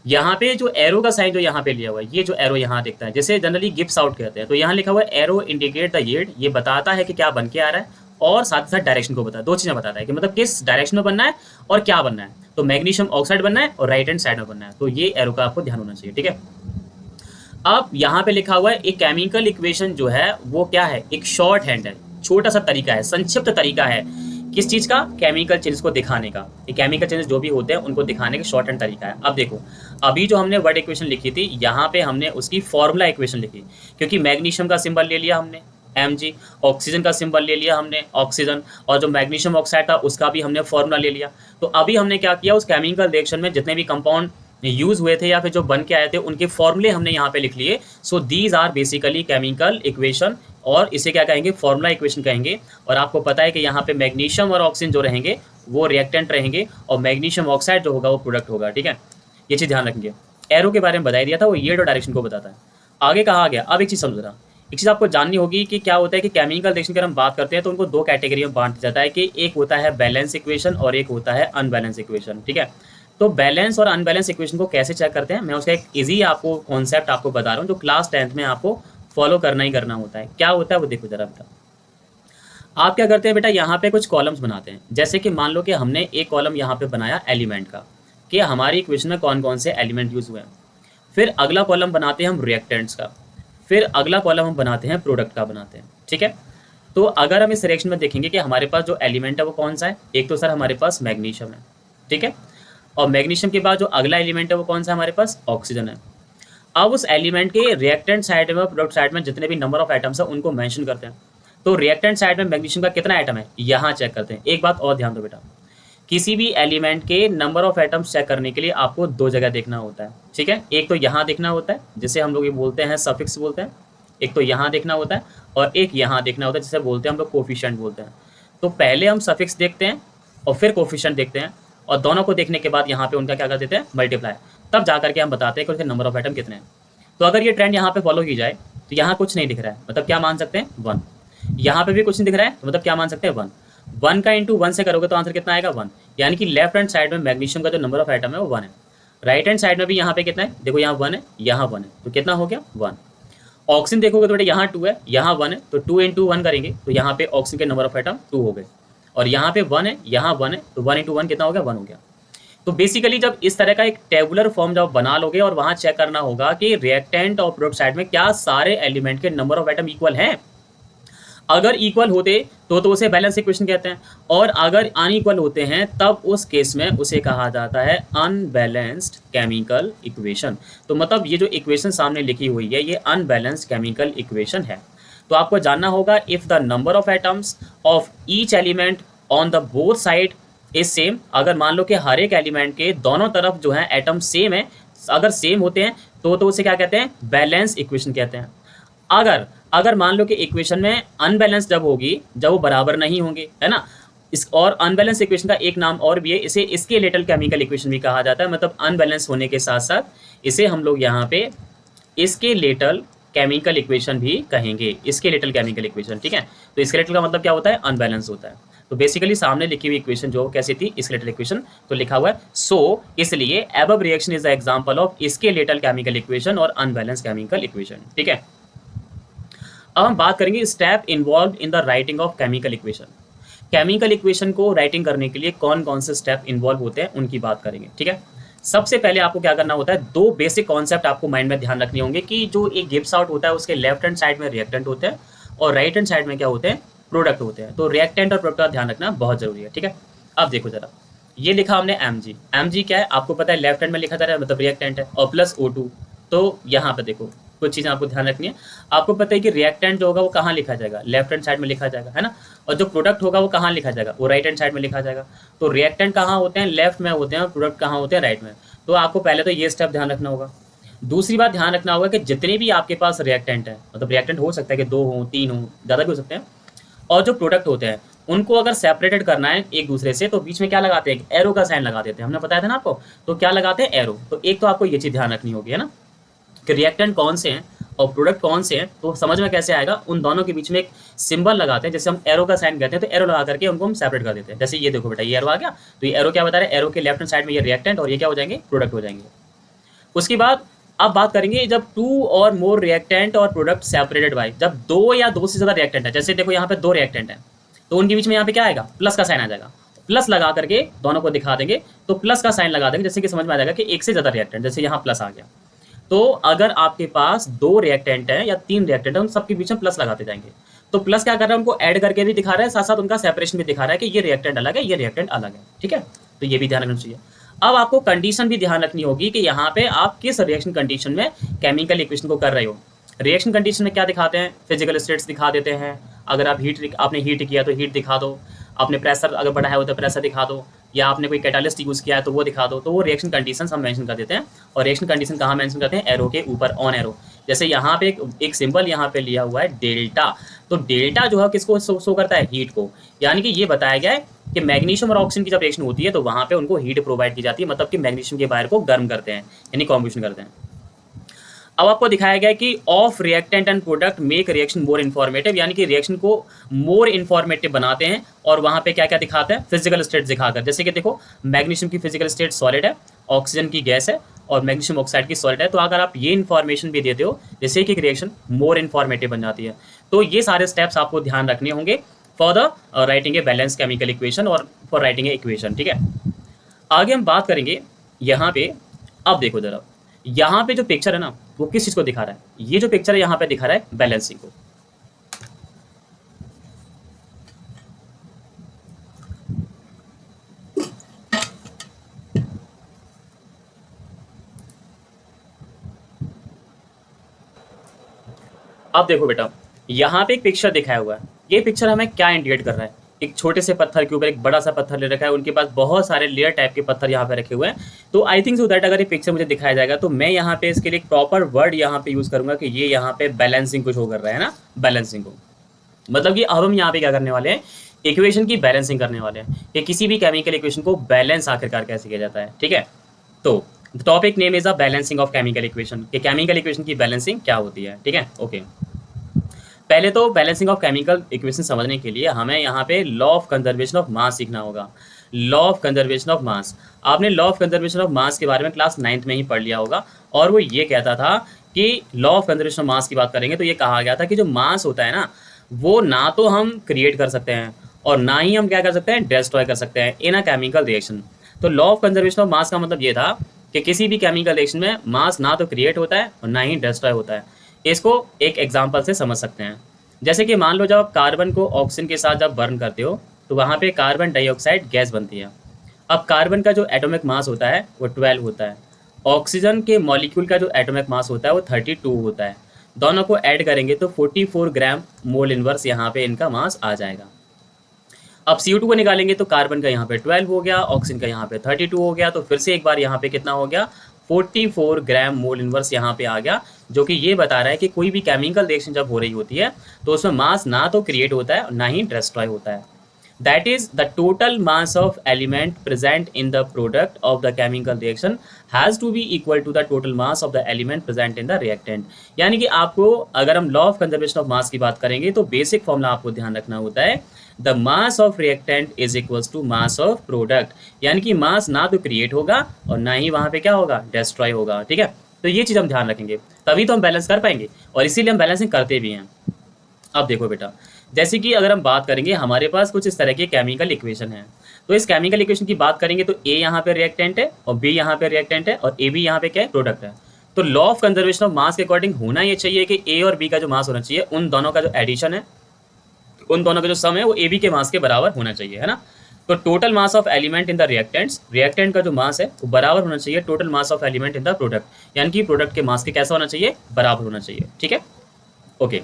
यहाँ पे जो एरो का साइन जो यहाँ पे लिया हुआ है, ये जो एरो यहाँ दिखता है, जैसे जनरली गिव्स आउट कहते हैं, तो यहाँ लिखा हुआ है एरो इंडिकेट द यील्ड, ये बताता है कि क्या बन के आ रहा है, और साथ ही साथ डायरेक्शन को बताता है। दो चीजें बताता है कि मतलब किस डायरेक्शन में बनना है और क्या बनना है। तो मैग्नीशियम ऑक्साइड बनना है और राइट हैंड साइड में बनना है। तो ये एरो का आपको ध्यान होना चाहिए। ठीक है, अब यहाँ पे लिखा हुआ है एक केमिकल इक्वेशन जो है वो क्या है, एक शॉर्ट हैंड है, छोटा सा तरीका है, संक्षिप्त तरीका है किस चीज का, केमिकल चेंजेस को दिखाने का। ये केमिकल चेंजेस जो भी होते हैं उनको दिखाने का शॉर्ट हैंड तरीका है। अब देखो, अभी जो हमने वर्ड इक्वेशन लिखी थी, यहाँ पे हमने उसकी फॉर्मूला इक्वेशन लिखी, क्योंकि मैग्नीशियम का सिंबल ले लिया हमने Mg, ऑक्सीजन का सिंबल ले लिया हमने ऑक्सीजन, और जो मैग्नीशियम ऑक्साइड था उसका भी हमने फॉर्मूला ले लिया। तो अभी हमने क्या किया, उस केमिकल रिएक्शन में जितने भी कंपाउंड यूज हुए थे या फिर जो बन के आए थे उनके फॉर्मूले हमने यहाँ पे लिख लिए। So these are basically chemical equation, और इसे क्या कहेंगे, फॉर्मूला इक्वेशन कहेंगे। और आपको पता है कि यहाँ पे मैग्नीशियम और ऑक्सीजन जो रहेंगे वो रिएक्टेंट रहेंगे, और मैग्नीशियम ऑक्साइड जो होगा वो प्रोडक्ट होगा। ठीक है, ये चीज़ ध्यान रखेंगे। एरो के बारे में बता दिया था, वो ये डायरेक्शन को बताता है। आगे कहा गया, अब एक चीज़ समझना, एक चीज़ आपको जाननी होगी कि क्या होता है कि केमिकल रिएक्शन की अगर हम बात करते हैं तो उनको दो कैटेगरी में बांटा जाता है कि एक होता है बैलेंस इक्वेशन और एक होता है अनबैलेंस इक्वेशन। ठीक है, तो बैलेंस और अनबैलेंस इक्वेशन को कैसे चेक करते हैं, मैं उसका एक इजी आपको कॉन्सेप्ट आपको बता रहा हूँ जो क्लास 10th में आपको फॉलो करना ही करना होता है। क्या होता है वो देखो जरा बेटा। आप क्या करते हैं बेटा, यहाँ पे कुछ कॉलम्स बनाते हैं। जैसे कि मान लो कि हमने एक कॉलम यहाँ पे बनाया एलिमेंट का, कि हमारी इक्वेशन में कौन कौन से एलिमेंट यूज हुए हैं। फिर अगला कॉलम बनाते हैं हम रिएक्टेंट्स का, फिर अगला कॉलम हम बनाते हैं प्रोडक्ट का बनाते हैं, ठीक है। तो अगर हम इस रिएक्शन में देखेंगे कि हमारे पास जो एलिमेंट है वो कौन सा है, एक तो सर हमारे पास मैग्नीशियम है, ठीक है। और मैग्नीशियम के बाद जो अगला एलिमेंट है वो कौन सा हमारे पास, ऑक्सीजन है। अब उस एलिमेंट के रिएक्टेंट साइड में, प्रोडक्ट साइड में जितने भी नंबर ऑफ आइटम्स है उनको मेंशन करते हैं। तो रिएक्टेंट साइड में मैग्नीशियम का कितना आइटम है, यहाँ चेक करते हैं। एक बात और ध्यान दो बेटा, किसी भी एलिमेंट के नंबर ऑफ एटम्स चेक करने के लिए आपको दो जगह देखना होता है, ठीक है। एक तो यहाँ देखना होता है जिसे हम लोग ये बोलते हैं सफिक्स बोलते हैं, एक तो यहाँ देखना होता है, और एक यहाँ देखना होता है जिसे बोलते हैं हम लोग कोफिशिएंट बोलते हैं। तो पहले हम सफिक्स देखते हैं और फिर कोफिशिएंट देखते हैं, और दोनों को देखने के बाद यहाँ पे उनका क्या कर देते हैं, मल्टीप्लाई। तब जा करके हम बताते हैं कि उसके नंबर ऑफ आइटम कितने हैं। तो अगर ये ट्रेंड यहाँ पे फॉलो की जाए तो यहाँ कुछ नहीं दिख रहा है, मतलब क्या मान सकते हैं, 1। यहाँ पे भी कुछ नहीं दिख रहा है, मतलब क्या मान सकते हैं, 1। 1 का इंटू 1 से करोगे तो आंसर कितना आएगा, 1। यानी कि लेफ्ट हैंड साइड में मैग्नीशियम का जो नंबर ऑफ आइटम है वो 1 है। राइट हैंड साइड में भी यहाँ पे कितना है, देखो यहाँ 1 है, यहाँ 1 है, तो कितना हो गया, 1। ऑक्सीजन देखोगे तो बेटा यहाँ 2 है, यहाँ 1 है, तो 2 इंटू 1 करेंगे तो यहाँ पे ऑक्सीजन के नंबर ऑफ आइटम 2 हो गए। और यहाँ पे 1 है, यहाँ 1 है, तो 1 इंटू 1 कितना हो गया, 1 हो गया। तो बेसिकली जब इस तरह का एक टेबुलर फॉर्म जब बना लोगे और वहां चेक करना होगा कि रिएक्टेंट और प्रोडक्ट साइड में क्या सारे एलिमेंट के नंबर ऑफ आइटम इक्वल हैं। अगर इक्वल होते तो उसे बैलेंस इक्वेशन कहते हैं, और अगर अनइक्वल होते हैं तब उस केस में उसे कहा जाता है अनबैलेंस्ड केमिकल इक्वेशन। तो मतलब ये जो इक्वेशन सामने लिखी हुई है ये अनबैलेंस्ड केमिकल इक्वेशन है। तो आपको जानना होगा if the number of atoms of each element on the both side is same. अगर मान लो कि हर एक एलिमेंट के दोनों तरफ जो है एटम सेम है, अगर सेम होते हैं तो उसे क्या कहते हैं, बैलेंस इक्वेशन कहते हैं। अगर मान लो कि इक्वेशन में अनबैलेंस जब होगी, जब वो बराबर नहीं होंगे, है ना। इस और अनबैलेंस इक्वेशन का एक नाम और भी है, इसे स्केलेटल केमिकल इक्वेशन भी कहा जाता है। मतलब अनबैलेंस होने के साथ साथ इसे हम लोग यहाँ पे स्केलेटल केमिकल इक्वेशन भी कहेंगे, स्केलेटल केमिकल इक्वेशन, ठीक है। तो स्केलेटल का मतलब क्या होता है, अनबैलेंस होता है। तो बेसिकली सामने लिखी हुई इक्वेशन जो कैसी थी, स्केलेटल इक्वेशन, तो लिखा हुआ है सो इसलिए above reaction is the example of skeletal chemical equation और अनबैलेंस केमिकल इक्वेशन, ठीक है। अब हम बात करेंगे step involve in the writing of chemical equation. Chemical equation को राइटिंग करने के लिए कौन कौन से स्टेप इन्वॉल्व होते हैं उनकी बात करेंगे, ठीक है। सबसे पहले आपको क्या करना होता है, दो बेसिक कॉन्सेप्ट आपको माइंड में ध्यान रखने होंगे कि जो एक गिब्स आउट होता है उसके लेफ्ट हैंड साइड में रिएक्टेंट होते हैं और राइट हैंड साइड में क्या होते हैं, प्रोडक्ट होते हैं। तो रिएक्टेंट और प्रोडक्ट का ध्यान रखना बहुत जरूरी है, ठीक है। अब देखो जरा, ये लिखा हमने Mg क्या है आपको पता है, लेफ्ट हैंड में लिखा जा रहा है मतलब रिएक्टेंट है, और प्लस O2। तो यहाँ पे देखो कुछ चीज़ें आपको ध्यान रखनी है। आपको पता है कि रिएक्टेंट जो होगा वो कहाँ लिखा जाएगा, लेफ्ट हैंड साइड में लिखा जाएगा, है ना। और जो प्रोडक्ट होगा वो कहाँ लिखा जाएगा, वो राइट हैंड साइड में लिखा जाएगा। तो रिएक्टेंट कहाँ होते हैं, लेफ्ट में होते हैं, और प्रोडक्ट कहाँ होते हैं, राइट में। तो आपको पहले तो ये स्टेप ध्यान रखना होगा। दूसरी बात ध्यान रखना होगा कि जितने भी आपके पास रिएक्टेंट है, मतलब रिएक्टेंट हो सकता है कि 2 हो, 3 हो, ज़्यादा भी हो सकते हैं, और जो प्रोडक्ट होते हैं उनको अगर सेपरेटेड करना है एक दूसरे से तो बीच में क्या लगाते हैं, एरो का साइन लगा देते हैं। हमने बताया था ना आपको, तो क्या लगाते हैं, एरो। तो एक तो आपको ये चीज़ ध्यान रखनी होगी, है ना, कि रिएक्टेंट कौन से हैं और प्रोडक्ट कौन से हैं। तो समझ में कैसे आएगा, उन दोनों के बीच में एक सिंबल लगाते हैं, जैसे हम एरो का साइन कहते हैं, तो एरो लगा करके उनको हम सेपरेट कर देते हैं। जैसे ये देखो बेटा, ये एरो आ गया, तो ये एरो क्या बता रहा है, एरो के लेफ्ट हैंड साइड में ये रिएक्टेंट और ये क्या हो जाएंगे, प्रोडक्ट हो जाएंगे। उसके बाद अब बात करेंगे जब 2 और मोर रिएक्टेंट और प्रोडक्ट सेपरेटेड बाय, जब 2 या 2 से ज़्यादा रिएक्टेंट है, जैसे देखो यहाँ पे 2 रिएक्टेंट है तो उनके बीच में यहाँ पे क्या आएगा, प्लस का साइन आ जाएगा। प्लस लगा करके दोनों को दिखा देंगे, तो प्लस का साइन लगा देंगे, जैसे कि समझ में आ जाएगा कि एक से ज़्यादा रिएक्टेंट, जैसे यहाँ प्लस आ गया। तो अगर आपके पास 2 रिएक्टेंट है या 3 रिएक्टेंट है, उन सबके बीच में प्लस लगाते जाएंगे। तो प्लस क्या कर रहा है, उनको ऐड करके भी दिखा रहा है, साथ साथ उनका सेपरेशन भी दिखा रहा है कि ये रिएक्टेंट अलग है, ये रिएक्टेंट अलग है, ठीक है। तो ये भी ध्यान रखना चाहिए। अब आपको कंडीशन भी ध्यान रखनी होगी कि यहाँ पे आप किस रिएक्शन कंडीशन में केमिकल इक्वेशन को कर रहे हो। रिएक्शन कंडीशन में क्या दिखाते हैं, फिजिकल स्टेट्स दिखा देते हैं। अगर आप आपने हीट किया तो हीट दिखा दो, आपने प्रेशर अगर बढ़ाया हो तो प्रेशर दिखा दो, या आपने कोई कैटालिस्ट यूज़ किया है तो वो दिखा दो। तो वो रिएक्शन कंडीशन हम मेंशन कर देते हैं। और रिएक्शन कंडीशन कहाँ मेंशन करते हैं, एरो के ऊपर, ऑन एरो। जैसे यहाँ पे एक सिंबल यहाँ पे लिया हुआ है डेल्टा, तो डेल्टा जो है किसको शो करता है, हीट को। यानी कि ये बताया गया है कि मैग्नीशियम और ऑक्सीजन की जब रिएक्शन होती है तो वहाँ पे उनको हीट प्रोवाइड की जाती है, मतलब कि मैग्नीशियम के वायर को गर्म करते हैं, यानी कॉम्बिनेशन करते हैं। अब आपको दिखाया गया है कि of reactant and product make reaction more informative, यानी कि रिएक्शन को मोर इन्फॉर्मेटिव बनाते हैं। और वहाँ पे क्या क्या दिखाते हैं, फिजिकल स्टेट दिखाकर। जैसे कि देखो मैग्नीशियम की फिजिकल स्टेट सॉलिड है, ऑक्सीजन की गैस है, और मैग्नीशियम ऑक्साइड की सॉलिड है। तो अगर आप ये इन्फॉर्मेशन भी देते हो जैसे कि एक रिएक्शन मोर इन्फॉर्मेटिव बन जाती है। तो ये सारे स्टेप्स आपको ध्यान रखने होंगे for the writing a balance chemical equation और फॉर राइटिंग ए इक्वेशन, ठीक है। आगे हम बात करेंगे यहाँ पे। अब देखो जरा, यहाँ पे जो पिक्चर है ना वो किस चीज़ को दिखा रहा है? ये जो पिक्चर है यहाँ पे दिखा रहा है बैलेंसिंग को। अब देखो बेटा, यहाँ पे एक पिक्चर दिखाया हुआ है। ये पिक्चर हमें क्या इंडिकेट कर रहा है? एक छोटे से पत्थर के ऊपर एक बड़ा सा पत्थर ले रखा है, उनके पास बहुत सारे लेयर टाइप के पत्थर यहाँ पे रखे हुए हैं। तो आई थिंक सो दैट अगर ये पिक्चर मुझे दिखाया जाएगा तो मैं यहाँ पे इसके लिए एक प्रॉपर वर्ड यहाँ पे यूज करूंगा कि ये यहाँ पे बैलेंसिंग को शो कर रहा है ना, बैलेंसिंग को। मतलब कि अब हम यहाँ पे क्या करने वाले हैं, इक्वेशन की बैलेंसिंग करने वाले हैं कि किसी भी केमिकल इक्वेशन को बैलेंस आखिरकार कैसे किया जाता है, ठीक है। तो topic name is a balancing of chemical equation, कि केमिकल इक्वेशन की बैलेंसिंग क्या होती है, ठीक है। ओके, पहले तो बैलेंसिंग ऑफ केमिकल इक्वेशन समझने के लिए हमें यहाँ पे law of conservation of mass सीखना होगा। Law of conservation of mass, आपने law of conservation of mass के बारे में क्लास 9th में ही पढ़ लिया होगा। और वो ये कहता था कि law of conservation of mass की बात करेंगे तो ये कहा गया था कि जो मास होता है ना, वो ना तो हम क्रिएट कर सकते हैं और ना ही हम क्या कर सकते हैं, डिस्ट्रॉय कर सकते हैं इन अ केमिकल रिएक्शन। तो लॉ ऑफ कंजर्वेशन ऑफ मास का मतलब ये था कि किसी भी केमिकल रिएक्शन में मास ना तो क्रिएट होता है और ना ही डिस्ट्रॉय होता है। इसको एक एग्जांपल से समझ सकते हैं। जैसे कि मान लो जब आप कार्बन को ऑक्सीजन के साथ जब बर्न करते हो तो वहाँ पे कार्बन डाइऑक्साइड गैस बनती है। अब कार्बन का जो एटॉमिक मास होता है वो 12 होता है, ऑक्सीजन के मॉलिक्यूल का जो एटॉमिक मास होता है वो 32 होता है। दोनों को ऐड करेंगे तो 44 ग्राम मोल इनवर्स यहाँ पे इनका मास आ जाएगा। अब CO2 को निकालेंगे तो कार्बन का यहाँ पे 12 हो गया, ऑक्सीजन का यहाँ पे 32 हो गया। तो फिर से एक बार यहाँ पे कितना हो गया, 44 ग्राम मोल इनवर्स यहाँ पे आ गया, जो कि ये बता रहा है कि कोई भी केमिकल रिएक्शन जब हो रही होती है तो उसमें मास ना तो क्रिएट होता है और ना ही डिस्ट्रॉय होता है। That is the total mass of element present in the product of the chemical reaction has to be equal to the total mass of the element present in the reactant. यानी कि आपको अगर हम law of conservation of mass की बात करेंगे तो basic formula आपको ध्यान रखना होता है, the mass of reactant is equals to mass of product. यानी कि मास ना तो क्रिएट होगा और ना ही वहाँ पे क्या होगा, डिस्ट्रॉय होगा, ठीक है। तो ये चीज़ हम ध्यान रखेंगे तभी तो हम बैलेंस कर पाएंगे और इसीलिए हम बैलेंसिंग करते भी हैं। अब देखो बेटा, जैसे कि अगर हम बात करेंगे हमारे पास कुछ इस तरह के केमिकल इक्वेशन है। तो इस केमिकल इक्वेशन की बात करेंगे तो ए यहाँ पे रिएक्टेंट है और बी यहाँ पे रिएक्टेंट है और ए बी यहाँ पे क्या है, प्रोडक्ट है। तो law of conservation of mass के अकॉर्डिंग होना ये चाहिए कि ए और बी का जो मास होना चाहिए उन दोनों का जो एडिशन है, उन दोनों का जो सम है वो ए बी के मास के बराबर होना चाहिए, है ना। तो total mass of element in the reactants, reactant का जो मास है वो बराबर होना चाहिए total mass of element in the product. यानी कि प्रोडक्ट के मास के कैसा होना चाहिए, बराबर होना चाहिए, ठीक है। ओके,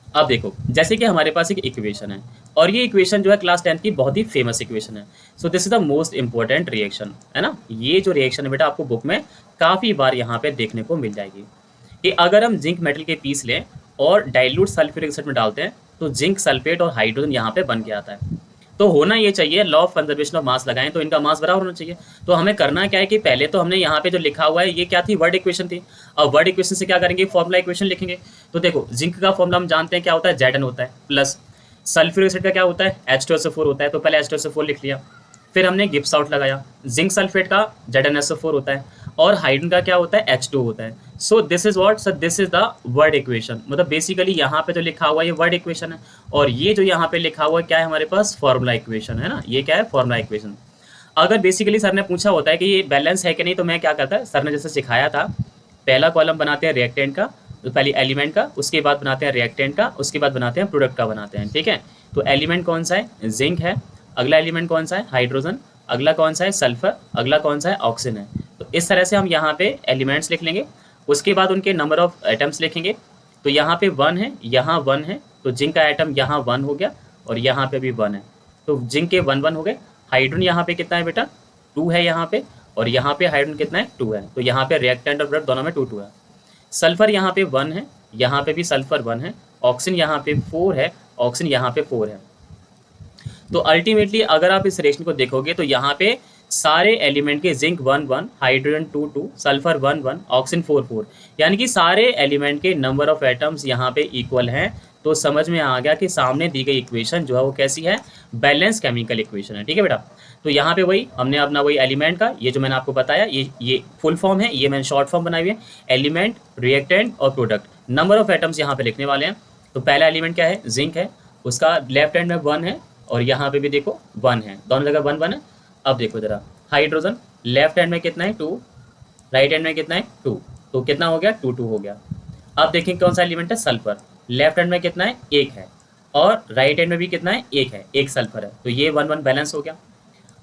अब देखो जैसे कि हमारे पास एक इक्वेशन है और ये इक्वेशन जो है क्लास 10th की बहुत ही फेमस इक्वेशन है। So this is the most important reaction, है ना। ये जो रिएक्शन है बेटा आपको बुक में काफ़ी बार यहाँ पे देखने को मिल जाएगी कि अगर हम जिंक मेटल के पीस लें और डाइल्यूट सल्फ्यूरिक एसिड में डालते हैं तो जिंक सल्फेट और हाइड्रोजन यहाँ पे बन के आता है। तो होना ये चाहिए, लॉ ऑफ कंजर्वेशन ऑफ मास लगाएं तो इनका मास बराबर होना चाहिए। तो हमें करना क्या है कि पहले तो हमने यहाँ पे जो लिखा हुआ है ये क्या थी, वर्ड इक्वेशन थी। अब वर्ड इक्वेशन से क्या करेंगे, फॉर्मुला इक्वेशन लिखेंगे। तो देखो जिंक का फॉर्मुला हम जानते हैं क्या होता है, Zn होता है, प्लस सल्फ्यूरिक एसिड का क्या होता है, H2SO4 होता है। तो पहले H2SO4 लिख लिया, फिर हमने गिब्स आउट लगाया। जिंक सल्फेट का ZnSO4 होता है और हाइड्रोजन का क्या होता है, H2 होता है। So this is what sir, this is the word equation. मतलब बेसिकली यहाँ पे जो लिखा हुआ है ये वर्ड इक्वेशन है और ये जो यहाँ पे लिखा हुआ है क्या है हमारे पास, फॉर्मूला इक्वेशन, है ना। ये क्या है, फॉर्मूला इक्वेशन। अगर बेसिकली सर ने पूछा होता है कि ये बैलेंस है कि नहीं तो मैं क्या करता है, सर ने जैसे सिखाया था, पहला कॉलम बनाते हैं रिएक्टेंट का, तो पहले एलिमेंट का, उसके बाद बनाते हैं रिएक्टेंट का, उसके बाद बनाते हैं प्रोडक्ट का बनाते हैं, ठीक है। तो एलिमेंट कौन सा है, जिंक है। अगला एलिमेंट कौन सा है, हाइड्रोजन। अगला कौन सा है, सल्फर। अगला कौन सा है, ऑक्सीजन है। तो इस तरह से हम यहाँ पे एलिमेंट्स लिख लेंगे, उसके बाद उनके नंबर ऑफ एटम्स लिखेंगे। तो यहाँ पे 1 है, यहाँ 1 है, तो जिंक का एटम यहाँ 1 हो गया और यहाँ पे भी 1 है, तो जिंक के 1 1 हो गए। हाइड्रोजन यहाँ पे कितना है बेटा, 2 है यहाँ पे, और यहाँ पे हाइड्रोजन कितना है, 2 है। तो यहाँ पे रिएक्टेंट और प्रोडक्ट दोनों में 2 2 है। सल्फर यहाँ पे 1 है, यहाँ पे भी सल्फर 1 है। ऑक्सीजन यहाँ पे 4 है, ऑक्सीजन यहाँ पे 4 है। तो अल्टीमेटली अगर आप इस रिएक्शन को देखोगे तो यहाँ पे सारे एलिमेंट के जिंक 1 1, हाइड्रोजन 2 2, सल्फर 1 1, ऑक्सीजन 4 4, यानी कि सारे एलिमेंट के नंबर ऑफ एटम्स यहाँ पे इक्वल हैं। तो समझ में आ गया कि सामने दी गई इक्वेशन जो है वो कैसी है, बैलेंस केमिकल इक्वेशन है, ठीक है बेटा। तो यहाँ पे वही हमने अपना वही एलिमेंट का ये जो मैंने आपको बताया ये फुल फॉर्म है, ये मैंने शॉर्ट फॉर्म बनाई हुई है, एलिमेंट, रिएक्टेंट और प्रोडक्ट। नंबर ऑफ एटम्स यहाँ पे लिखने वाले हैं। तो पहला एलिमेंट क्या है, जिंक है, उसका लेफ्ट हैंड में 1 है और यहाँ पे भी देखो 1 है, दोनों जगह 1 1 है। अब देखो जरा हाइड्रोजन, लेफ्ट हैंड में कितना है 2, राइट हैंड में कितना है 2, तो कितना हो गया 2 2 हो गया। अब देखें कौन सा एलिमेंट है, सल्फर, लेफ्ट हैंड में कितना है 1 है और राइट हैंड में भी कितना है 1 है, 1 सल्फर है, तो ये 1 1 बैलेंस हो गया।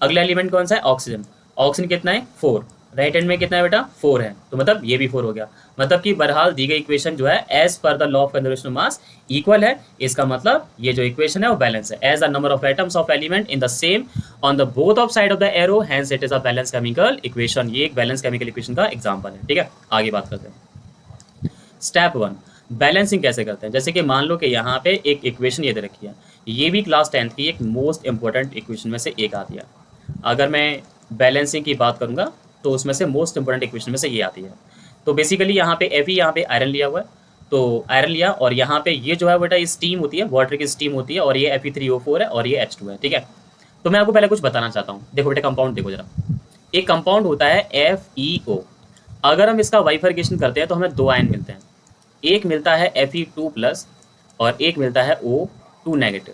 अगला एलिमेंट कौन सा है, ऑक्सीजन, ऑक्सीजन कितना है 4, राइट हैंड में कितना है बेटा 4 है, तो मतलब ये भी 4 हो गया। मतलब कि बहरहाल दी गई इक्वेशन जो है एज पर the law of conservation of mass equal है। इसका मतलब ये जो इक्वेशन है वो बैलेंस है। As the number of atoms of element in the same on the both of side of the arrow, hence it is a balance chemical equation. ये एक बैलेंस केमिकल इक्वेशन का एग्जांपल है। ठीक है, आगे बात करते हैं। स्टेप 1, बैलेंसिंग कैसे करते हैं। जैसे कि मान लो कि यहाँ पे एक इक्वेशन ये दे रखी है, ये भी क्लास 10th की एक मोस्ट इंपॉर्टेंट इक्वेशन में से एक आती है। अगर मैं बैलेंसिंग की बात करूँगा तो उसमें से मोस्ट इंपॉर्टेंट इक्वेशन में से ये आती है। तो बेसिकली यहाँ पे Fe, यहाँ पे आयरन लिया हुआ है, तो आयरन लिया और यहाँ पे ये जो है बेटा स्टीम होती है, वाटर की स्टीम होती है और ये Fe3O4 है और ये H2 है। ठीक है, तो मैं आपको पहले कुछ बताना चाहता हूँ। देखो बेटा कंपाउंड देखो जरा, एक कंपाउंड होता है FeO। अगर हम इसका बाइफर्केशन करते हैं तो हमें 2 आयन मिलते हैं, एक मिलता है Fe2+ और एक मिलता है O2 नेगेटिव।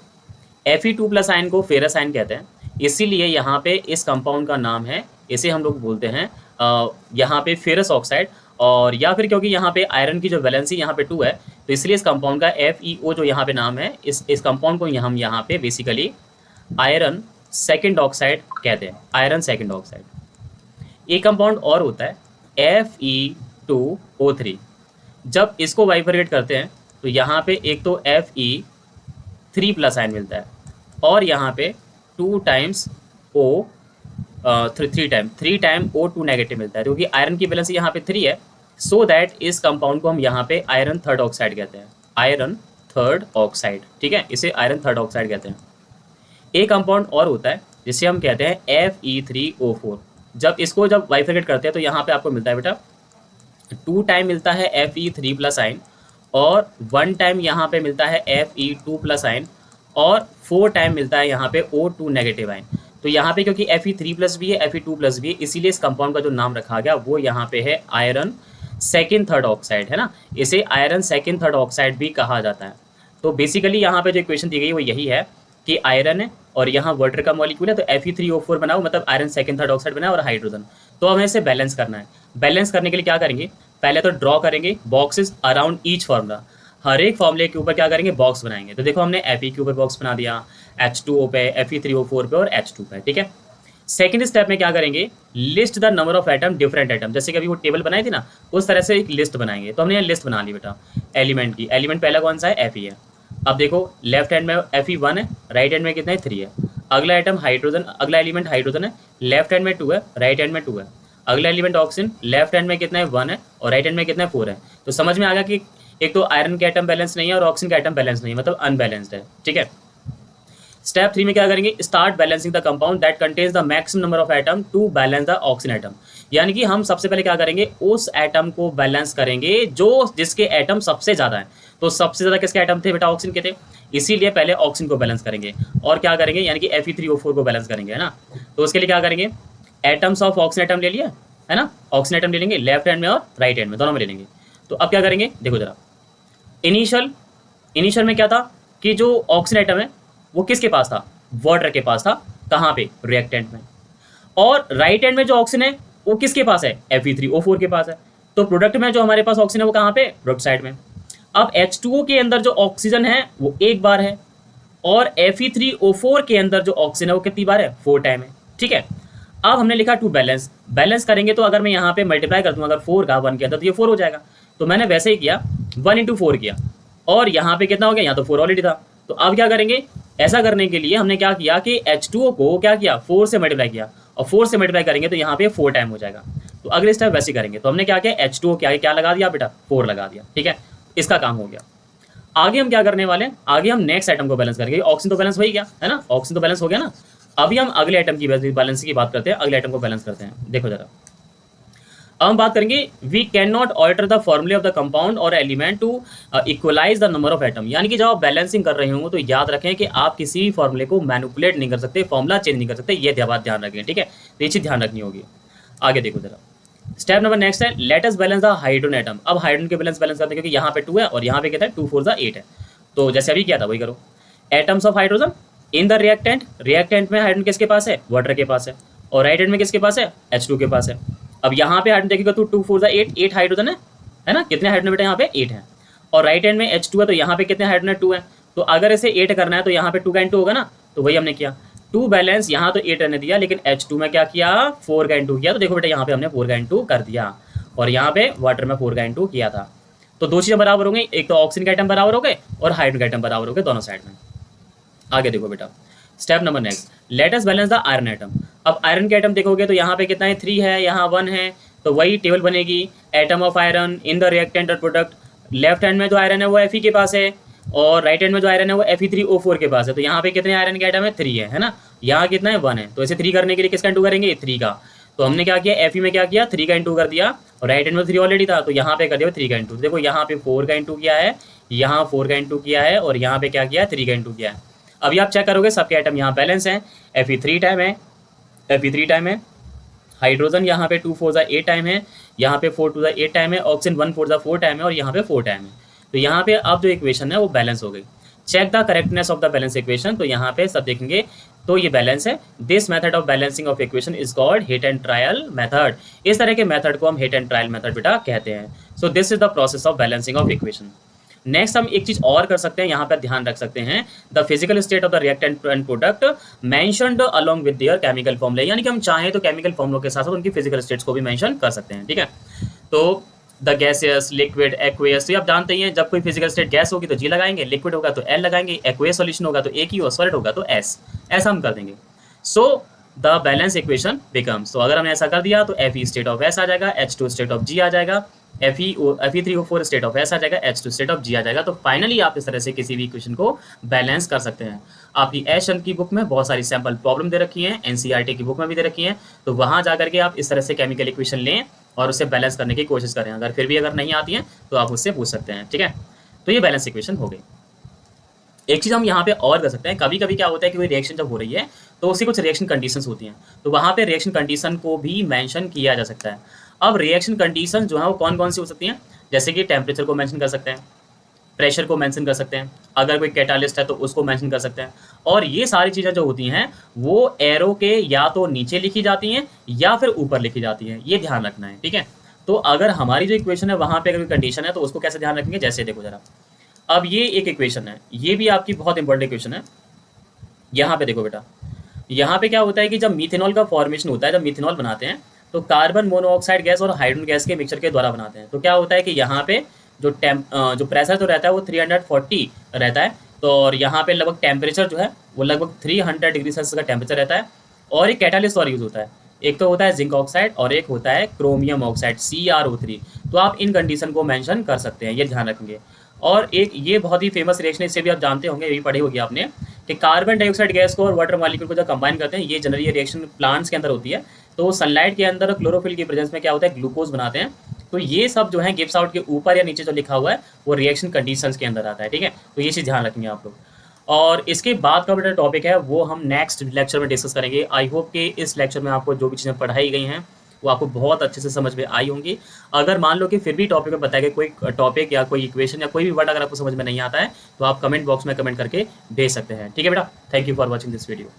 Fe2+ आयन को फेरस आयन कहते हैं, इसीलिए यहाँ पे इस कंपाउंड का नाम है, इसे हम लोग बोलते हैं यहाँ पे फेरस ऑक्साइड। और या फिर क्योंकि यहाँ पे आयरन की जो वैलेंसी यहाँ पे 2 है, तो इसलिए इस कंपाउंड का FeO जो यहाँ पे नाम है, इस कंपाउंड को हम यहाँ पे बेसिकली आयरन सेकेंड ऑक्साइड कहते हैं, आयरन सेकेंड ऑक्साइड। एक कंपाउंड और होता है Fe2O3। जब इसको बाइफरकेट करते हैं तो यहाँ पे एक तो Fe3+ आयन मिलता है और यहाँ पे 2 times O 3 time O2 negative मिलता है, क्योंकि आयरन की बैलेंस यहाँ पे 3 है। सो दैट इस कंपाउंड को हम यहाँ पे आयरन थर्ड ऑक्साइड कहते हैं, आयरन थर्ड ऑक्साइड। ठीक है, इसे आयरन थर्ड ऑक्साइड कहते हैं। एक कंपाउंड और होता है जिसे हम कहते हैं Fe3O4। जब इसको बाइफरकेट करते हैं तो यहाँ पे आपको मिलता है बेटा 2 टाइम मिलता है Fe3+ आयन और 1 टाइम यहाँ पे मिलता है Fe2+ आयन और 4 टाइम मिलता है यहाँ पे O2 नेगेटिव आयन। तो यहाँ पे क्योंकि Fe3+ भी है, Fe2+ भी है, इसीलिए इस कंपाउंड का जो नाम रखा गया वो यहाँ पे है आयरन सेकेंड थर्ड ऑक्साइड, है ना। इसे आयरन सेकेंड थर्ड ऑक्साइड भी कहा जाता है। तो बेसिकली यहाँ पे जो इक्वेशन दी गई वो यही है कि आयरन है और यहाँ वाटर का मॉलिक्यूल है, तो Fe3O4 बनाओ, मतलब आयरन सेकेंड थर्ड ऑक्साइड बनाओ और हाइड्रोजन। तो हमें इसे बैलेंस करना है। बैलेंस करने के लिए क्या करेंगे, पहले तो ड्रॉ करेंगे बॉक्सेस अराउंड ईच फार्मूला। हर एक फॉर्मूले के ऊपर क्या करेंगे, बॉक्स बनाएंगे। तो देखो हमने Fe के ऊपर बॉक्स बना दिया, H2O पे, Fe3O4 पे और H2 पे। ठीक है, सेकेंड स्टेप में क्या करेंगे, list the number of atom, different atom. जैसे कि अभी वो टेबल बनाई थी ना, उस तरह से एक लिस्ट बनाएंगे। तो हमने यहाँ लिस्ट बना ली बेटा एलिमेंट की। एलिमेंट पहला कौन सा है, Fe है। अब देखो लेफ्ट हैंड में Fe1 है, राइट हैंड में कितना है 3 है। अगला आइटम हाइड्रोजन, अगला एलिमेंट हाइड्रोजन है, लेफ्ट हैंड में 2 है, राइट हैंड में 2 है। अगला एलिमेंट ऑक्सीजन, लेफ्ट हैंड में कितना है 1 है और राइट हैंड में कितना है 4 है। तो समझ में आ गया कि एक तो आयरन का एटम बैलेंस नहीं है और ऑक्सीजन का एटम बैलेंस नहीं है, मतलब अनबैलेंस्ड है। ठीक है, स्टेप 3 में क्या करेंगे, start balancing the compound that contains the maximum number of atom to balance the oxygen atom. यानी कि हम सबसे पहले क्या करेंगे, उस एटम को बैलेंस करेंगे जो जिसके एटम सबसे ज़्यादा है। तो सबसे ज़्यादा किसके एटम थे बेटा, ऑक्सीजन के थे, इसीलिए पहले ऑक्सीजन को बैलेंस करेंगे। और क्या करेंगे, यानी कि Fe3O4 को बैलेंस करेंगे, है ना। तो उसके लिए क्या करेंगे, एटम्स ऑफ ऑक्सीजन एटम ले लिया, है ना, ऑक्सीजन एटम ले लेंगे, लेफ्ट हैंड में और राइट हैंड में, दोनों में ले लेंगे। तो अब क्या करेंगे, देखो जरा, इनिशियल में क्या था कि जो ऑक्सीजन एटम है वो किसके पास था, वाटर के पास था। कहाँ पे, रिएक्टेंट में। और राइट हैंड में जो ऑक्सीजन है वो किसके पास है, Fe3O4 के पास है। तो प्रोडक्ट में जो हमारे पास ऑक्सीजन है वो कहाँ पे, प्रोडक्ट साइड में। अब H2O के अंदर जो ऑक्सीजन है वो एक बार है और Fe3O4 के अंदर जो ऑक्सीजन है वो कितनी बार है, 4 टाइम है। ठीक है, अब हमने लिखा टू बैलेंस करेंगे। तो अगर मैं यहाँ पे मल्टीप्लाई कर दूँ अगर 4 का 1 के अंदर, तो ये 4 हो जाएगा। तो मैंने वैसे ही किया, 1 × 4 किया और यहाँ पे कितना हो गया, यहाँ तो 4 ऑलरेडी था। तो अब क्या करेंगे, ऐसा करने के लिए हमने क्या किया कि H2O को क्या किया, 4 से मल्टीप्लाई किया और 4 से मल्टीप्लाई करेंगे तो यहाँ पे 4 टाइम हो जाएगा। तो अगले स्टेप वैसे करेंगे। तो हमने क्या किया, H2O क्या लगा दिया बेटा, 4 लगा दिया। ठीक है, इसका काम हो गया। आगे हम क्या करने वाले हैं, आगे हम नेक्स्ट आइटम को बैलेंस करेंगे। ऑक्सीजन तो बैलेंस हो ही गया, है ना, ऑक्सीजन तो बैलेंस हो गया ना। अभी हम अगले आइटम की बैलेंस की बात करते हैं, अगले आइटम को बैलेंस करते हैं। देखो जरा, अब हम बात करेंगे we can not alter the formulae of the compound और element to equalize the number of atom, यानी कि जब आप बैलेंसिंग कर रहे होंगे तो याद रखें कि आप किसी फॉर्मूले को मैनिपुलेट नहीं कर सकते, फॉर्मूला चेंज नहीं कर सकते, ये बात ध्यान रखें, ठीक है। तो ये चीज़ ध्यान रखनी होगी। आगे देखो जरा, स्टेप नंबर नेक्स्ट है let us balance the hydrogen atom. अब हाइड्रोजन के बैलेंस करते हैं, क्योंकि यहाँ पे 2 है और यहाँ पे कहता है 2 4 ज़ा 8 है। तो जैसे अभी किया था वही करो। Atoms of hydrogen in the reactant, reactant में हाइड्रोजन किसके पास है, वाटर के पास है, और राइट हैंड में किसके पास है, H2 के पास है। अब यहाँ पे हाइड्रोजन देखिएगा तो 2 4 ज़ा 8, 8 हाइड्रोजन है ना, कितने हाइड्रोजन बेटा यहाँ पे 8 है, और राइट हैंड में H2 है तो यहाँ पे कितने हाइड्रोजन है, 2 है। तो अगर इसे 8 करना है तो यहाँ पे 2 का इंटू होगा ना, तो वही हमने किया 2 बैलेंस, यहाँ तो 8 रहने दिया, लेकिन H2 में क्या किया 4 का इंटू किया। तो देखो बेटा यहाँ पे हमने 4 का इंटू कर दिया, और यहाँ पे वाटर में 4 का इंटू किया था। तो दो चीज़ें बराबर हो गई, एक तो ऑक्सीजन के आइटम बराबर हो गए और हाइड्रोजन के आइटम बराबर हो गए दोनों साइड में। आगे देखो बेटा, step number next let us balance the iron atom. अब आयरन के आइटम देखोगे तो यहाँ पे कितना है, 3 है, यहाँ 1 है, तो वही टेबल बनेगी। Atom of iron in the reactant और प्रोडक्ट, लेफ्ट हैंड में जो आयरन है वो Fe के पास है, और राइट हैंड में जो आयरन है वो Fe3O4 के पास है। तो यहाँ पे कितने आयरन के आइटम है, 3 है ना, यहाँ कितना है 1 है। तो इसे 3 करने के लिए किसका इंटू करेंगे, 3 का। तो हमने क्या किया, Fe में क्या किया 3 का इंटू कर दिया, और राइट हैंड में 3 ऑलरेडी था तो यहाँ पे कर दिया 3 का इंटू। देखो यहाँ पे 4 का इंटू किया है, यहाँ 4 का इंटू किया है, और यहाँ पे क्या किया 3 का इंटू किया है। अभी आप चेक करोगे सबके आइटम यहाँ बैलेंस हैं, Fe3 टाइम है, Fe3 टाइम है, हाइड्रोजन यहाँ पे 2 4 ज़ा 8 टाइम है, यहाँ पे 4 2 ज़ा 8 टाइम है, ऑक्सीजन 1 4 ज़ा 4 टाइम है, और यहाँ पे 4 टाइम है। तो यहाँ पे अब जो इक्वेशन है वो बैलेंस हो गई। Check the correctness of the balance equation, तो यहाँ पे सब देखेंगे तो ये बैलेंस है। This method of balancing of equation is called hit and trial method. इस तरह के मेथड को हम हिट एंड ट्रायल मेथड बेटा कहते हैं। So this is the process of balancing of equation. Next हम एक चीज और कर सकते हैं, यहाँ पर ध्यान रख सकते हैं, the physical state of the reactant and product mentioned along with their chemical फॉर्मूले, यानी कि हम चाहें तो केमिकल फॉर्मूलों के साथ साथ उनकी फिजिकल स्टेट्स को भी मेंशन कर सकते हैं, ठीक है। तो द गैसियस, लिक्विड, एक्वेस, तो आप जानते ही हैं जब कोई फिजिकल स्टेट गैस होगी तो G लगाएंगे, लिक्विड होगा तो L लगाएंगे, एक्वेस सॉल्यूशन होगा तो A की, और सॉलिड होगा तो S, ऐसा हम कर देंगे। So the balance equation becomes, तो अगर हमने ऐसा कर दिया तो Fe स्टेट ऑफ S आ जाएगा, H2 स्टेट ऑफ G आ जाएगा, Fe3O4 स्टेट ऑफ S आ जाएगा, H2 स्टेट ऑफ G आ जाएगा। तो फाइनली आप इस तरह से किसी भी इक्वेशन को बैलेंस कर सकते हैं। आपकी एश की बुक में बहुत सारी सैम्पल प्रॉब्लम दे रखी हैं, NCERT की बुक में भी दे रखी हैं, तो वहाँ जा करके आप इस तरह से केमिकल इक्वेशन लें और उसे बैलेंस करने की कोशिश करें। अगर फिर भी अगर नहीं आती हैं तो आप उससे पूछ सकते हैं, ठीक है। तो ये बैलेंस इक्वेशन हो गई। एक चीज़ हम यहाँ पे और कर सकते हैं, कभी कभी क्या होता है कि कोई रिएक्शन जब हो रही है तो उसकी कुछ रिएक्शन कंडीशंस होती हैं, तो वहाँ पे रिएक्शन कंडीशन को भी मेंशन किया जा सकता है। अब रिएक्शन कंडीशन जो है वो कौन कौन सी हो सकती हैं, जैसे कि टेम्परेचर को मेंशन कर सकते हैं, प्रेशर को मेंशन कर सकते हैं, अगर कोई कैटालिस्ट है तो उसको मेंशन कर सकते हैं, और ये सारी चीज़ें जो होती हैं वो एरो के या तो नीचे लिखी जाती हैं या फिर ऊपर लिखी जाती हैं, ये ध्यान रखना है, ठीक है। तो अगर हमारी जो इक्वेशन है वहाँ पे अगर कोई कंडीशन है तो उसको कैसे ध्यान रखेंगे, जैसे देखो जरा, अब ये एक इक्वेशन है, ये भी आपकी बहुत इंपॉर्टेंट इक्वेशन है। यहाँ पे देखो बेटा, यहाँ पे क्या होता है कि जब मीथेनॉल का फॉर्मेशन होता है, जब मीथेनॉल बनाते हैं तो कार्बन मोनोऑक्साइड गैस और हाइड्रोजन गैस के मिक्सचर के द्वारा बनाते हैं। तो क्या होता है कि यहाँ पे जो प्रेशर तो रहता है वो 340 रहता है, तो और यहाँ पे लगभग टेम्परेचर जो है वो लगभग 300 डिग्री सेल्सियस का टेम्परेचर रहता है, और एक कैटालिस्ट और यूज़ होता है, एक तो होता है जिंक ऑक्साइड और एक होता है क्रोमियम ऑक्साइड CrO3। तो आप इन कंडीशन को मेंशन कर सकते हैं, ये ध्यान रखेंगे। और एक ये बहुत ही फेमस रिएक्शन है, इससे भी आप जानते होंगे, ये भी पढ़ी होगी आपने, कि कार्बन डाइऑक्साइड गैस को और वाटर मॉलिक्यूल को जब कंबाइन करते हैं, ये जनरली ये रिएक्शन प्लांट्स के अंदर होती है, तो सनलाइट के अंदर क्लोरोफिल की प्रेजेंस में क्या होता है ग्लूकोज बनाते हैं। तो ये सब जो है गिब्स आउट के ऊपर या नीचे जो लिखा हुआ है वो रिएक्शन कंडीशंस के अंदर आता है, ठीक है। तो ये चीज़ ध्यान रखेंगे आप लोग। और इसके बाद का बेटा टॉपिक है वो हम नेक्स्ट लेक्चर में डिस्कस करेंगे। आई होप कि इस लेक्चर में आपको जो भी चीज़ें पढ़ाई गई हैं वो आपको बहुत अच्छे से समझ में आई होंगी। अगर मान लो कि फिर भी टॉपिक में बताया गया कोई टॉपिक या कोई इक्वेशन या कोई भी वर्ड अगर आपको समझ में नहीं आता है तो आप कमेंट बॉक्स में कमेंट करके भेज सकते हैं, ठीक है बेटा। Thank you for watching this video.